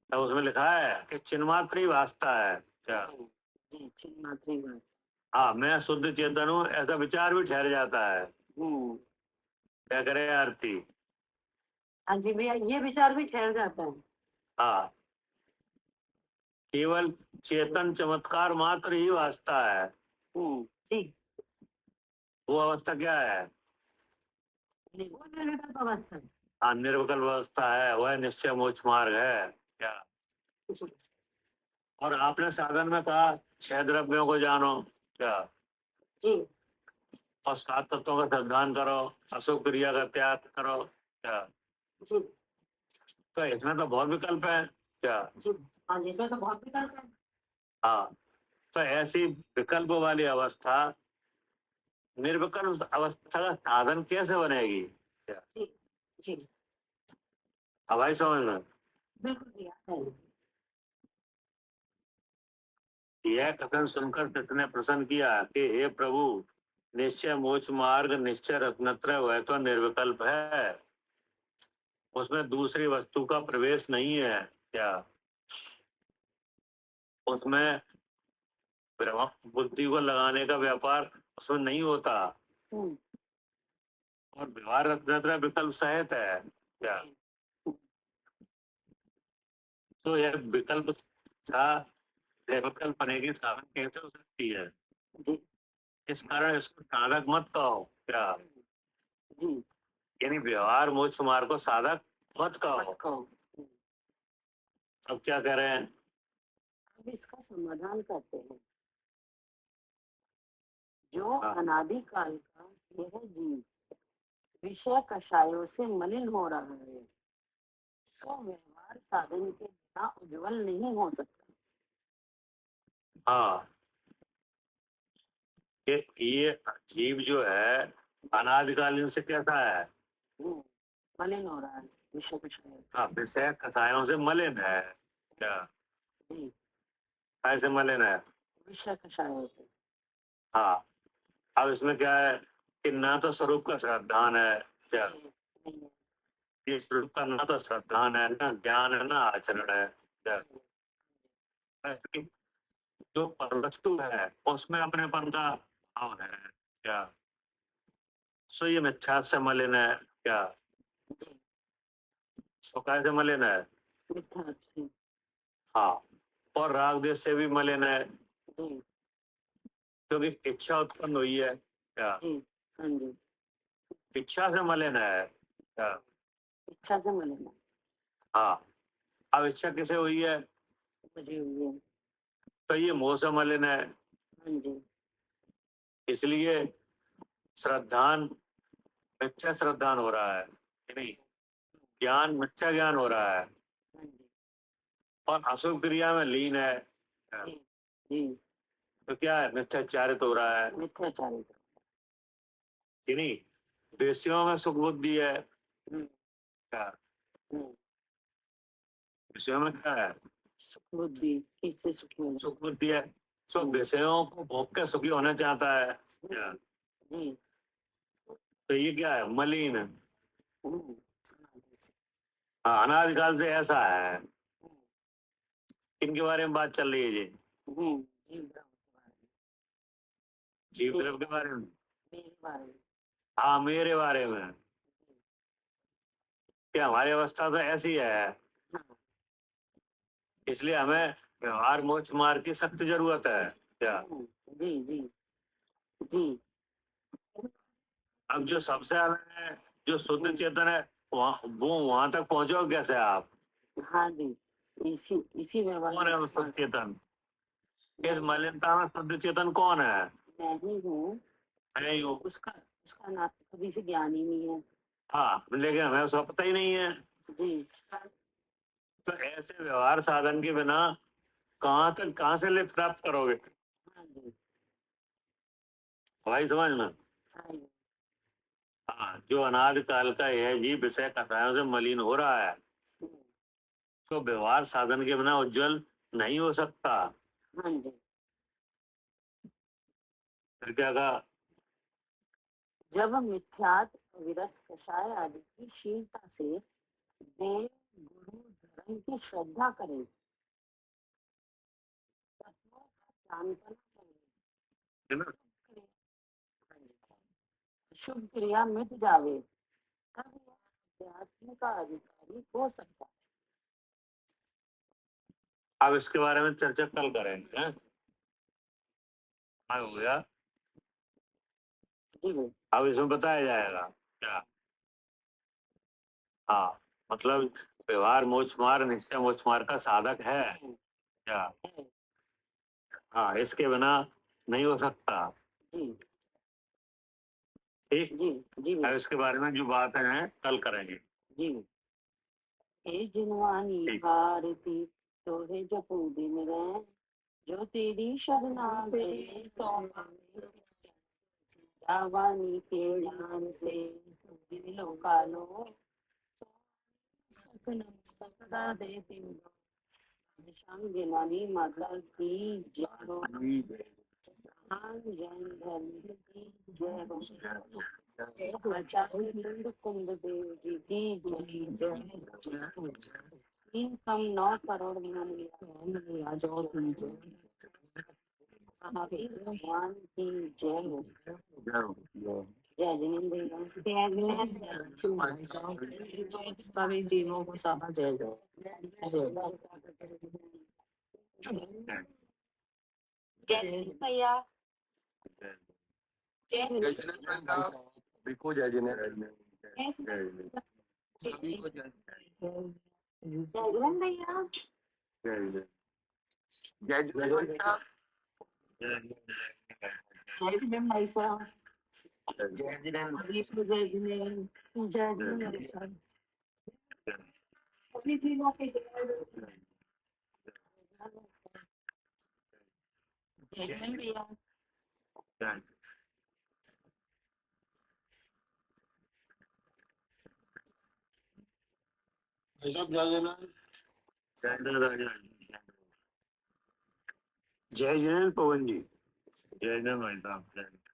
तब उसमें लिखा है कि चिन्मात्र ही वास्ता है, क्या? जी, चिन्ह मात्र ही बात। हाँ, मैं शुद्ध चेतन हूँ ऐसा विचार भी ठहर जाता है। हम्म। क्या करे आरती? हाँ जी भैया, ये विचार भी ठहर जाता है। हाँ, केवल चेतन चमत्कार मात्र ही वास्ता है। जी। वो अवस्था क्या है? वो निर्विकल्प अवस्था है। हाँ, निर्विकल्प अवस्था है, वह निश्चय मोक्ष मार्ग है, क्या? और आपने साधन में कहा 6 द्रव्यों को जानो, क्या? जी और 7 तत्वों का श्रद्धान करो, अशुभ क्रिया का त्याग करो, क्या? जी तो इसमें तो बहुत विकल्प है, क्या? जी। हाँ जी, इसमें तो बहुत विकल्प है। हाँ, तो ऐसी विकल्प वाली अवस्था, निर्विकल्प अवस्था का साधन कैसे बनेगी, क्या? जी जी अब आई समझ में? बिल्कुल भैया है। यह कथन सुनकर कृष्ण ने प्रश्न किया कि हे प्रभु, निश्चय मोक्ष मार्ग निश्चय रत्नत्रय वह तो निर्विकल्प है, उसमें दूसरी वस्तु का प्रवेश नहीं है क्या? उसमें बुद्धि को लगाने का व्यापार उसमें नहीं होता, और व्यवहार रत्नत्रय विकल्प सहित है क्या? तो यह विकल्प था, विकल्प बने की साधन कैसे हो सकती है? जी इस कारण इसको साधक मत कहो क्या? जी यानी व्यवहार मोक्ष मार्ग को साधक मत कहो। कहो। अब क्या कह रहे हैं? अब इसका समाधान करते हैं। जो हाँ। अनादिकाल का यह जीव विषय कषायों से मलिन हो रहा है, सो व्यवहार साधन के बिना उज्जवल नहीं हो सकता। हाँ, कि ये जीव जो है अनादिकालीन से कैसा है? मलिन हो रहा है विषय कषायों से। हाँ, विषय कषायों से मलिन है क्या? जी कैसे मलिन है? विषय कषायों से। हाँ, अब इसमें क्या है कि ना तो स्वरूप का श्रद्धान है क्या? नहीं है। ये स्वरूप का ना तो श्रद्धान है, ना ज्ञान है, ना आचरण है क्या? जो परवस्तु है उसमें अपनेपन का भाव है क्या? सो ये मिथ्या से मलिन है क्या? जी सो कैसे मलिन है? मिथ्या से। हाँ, और राग देश से भी मलिन है, जी क्योंकि इच्छा उत्पन्न हुई है क्या? जी हाँ जी इच्छा से मलिन है क्या? इच्छा से मलिन है। हाँ, अब इच्छा किसे हुई है? बजी हुई है। तो ये मोह से मलिन है, हाँ जी इसलिए श्रद्धान मिथ्या श्रद्धान हो रहा है कि नहीं? ज्ञान मिथ्या ज्ञान हो रहा है, हाँ जी और अशुभ क्रिया में लीन है जी जी तो क्या है? मिथ्याचारित हो रहा है मिथ्याचारी। कि नहीं? विषयों में सुख बुद्धि है हम्म क्या? हम्म विषयों में क्या है? सुख बुद्धि किससे सुखी हो सुख बुद्धि है, सो विषयों को भोग के सुखी होना चाहता है क्या? जी तो ये क्या है? मलिन है। हम्म हाँ, अनादिकाल से ऐसा है। इनके बारे में बात चल रही है जी, जी ब्रह्म के बारे में। जीव जी, द्रव्य के बारे में। मेरे बारे में। हाँ, मेरे बारे में। क्या हमारी अवस्था तो ऐसी है, हाँ इसलिए हमें व्यवहार मोक्ष मार्ग की सख्त जरूरत है क्या? जी जी जी अब जो सबसे अलग है, जो शुद्ध चेतन है, वो वहां तक पहुंचो कैसे आप? हाँ जी इसी व्यवहार कौन है वो शुद्ध चेतन? इस मलिनता में शुद्ध चेतन कौन है? मैं ही हूँ। मैं ही हूँ। उसका उसका ना कभी से ज्ञान ही नहीं है। हाँ, लेकिन हमें उसका पता ही नहीं है। जी तो ऐसे व्यवहार साधन के बिना कहाँ से लिफ्ट प्राप्त करोगे? हाँ जी भाई समझ में? हाँ जी हाँ, जो अनादि काल का यह जीव विषय कषायों से मलिन हो रहा है, तो व्यवहार साधन के बिना उज्जवल नहीं हो सकता। हाँ जी फिर क्या कहा? जब मिथ्यात विरत कषाय आदि की शीलता से देव गुरु धर्म की श्रद्धा करें, तत्वों का चांदना करें, है ना? शुभ क्रिया मिट जावे, तब यह अध्यात्म का अधिकारी हो सकता है। अब इसके बारे में चर्चा कल करेंगे, हैं? हो गया। जी बिल्कुल। अब इसमें बताया जाएगा क्या? हाँ, मतलब व्यवहार मोक्ष मार्ग निश्चय मोक्ष मार्ग का साधक है क्या? हाँ, इसके बिना नहीं हो सकता। जी ठीक। जी जी अब इसके बारे में जो बात है कल करेंगे। जी हे जिनवानी ठीक। भारती तो है जपू दिन रैन, जो तेरी शरणा गए सो पावे जावानी के ज्ञान से सुदिन लोकालो, नमस्कार देते शाम गिलानी माता की जय हो। हाँ जैन धर्म की जय हो। आचार्य कुंद देव जी की जय। 3.9 करोड़ महावीर भगवान की जय हो। जय जिनेन्द्र सभी जीवों को सदा जय जय जय भैया बिल्कुल जय जिनेन्द्र सभी को जय भैया जय जिनेन्द्र जय जिनेन्द्र भाई साहब जय जिनेन्द्र जय जिनेन्द्र सभी जीवों के जय जिनेन्द्र भैया जय जिनेन्द्र पवन जी जय जय भाई साहब।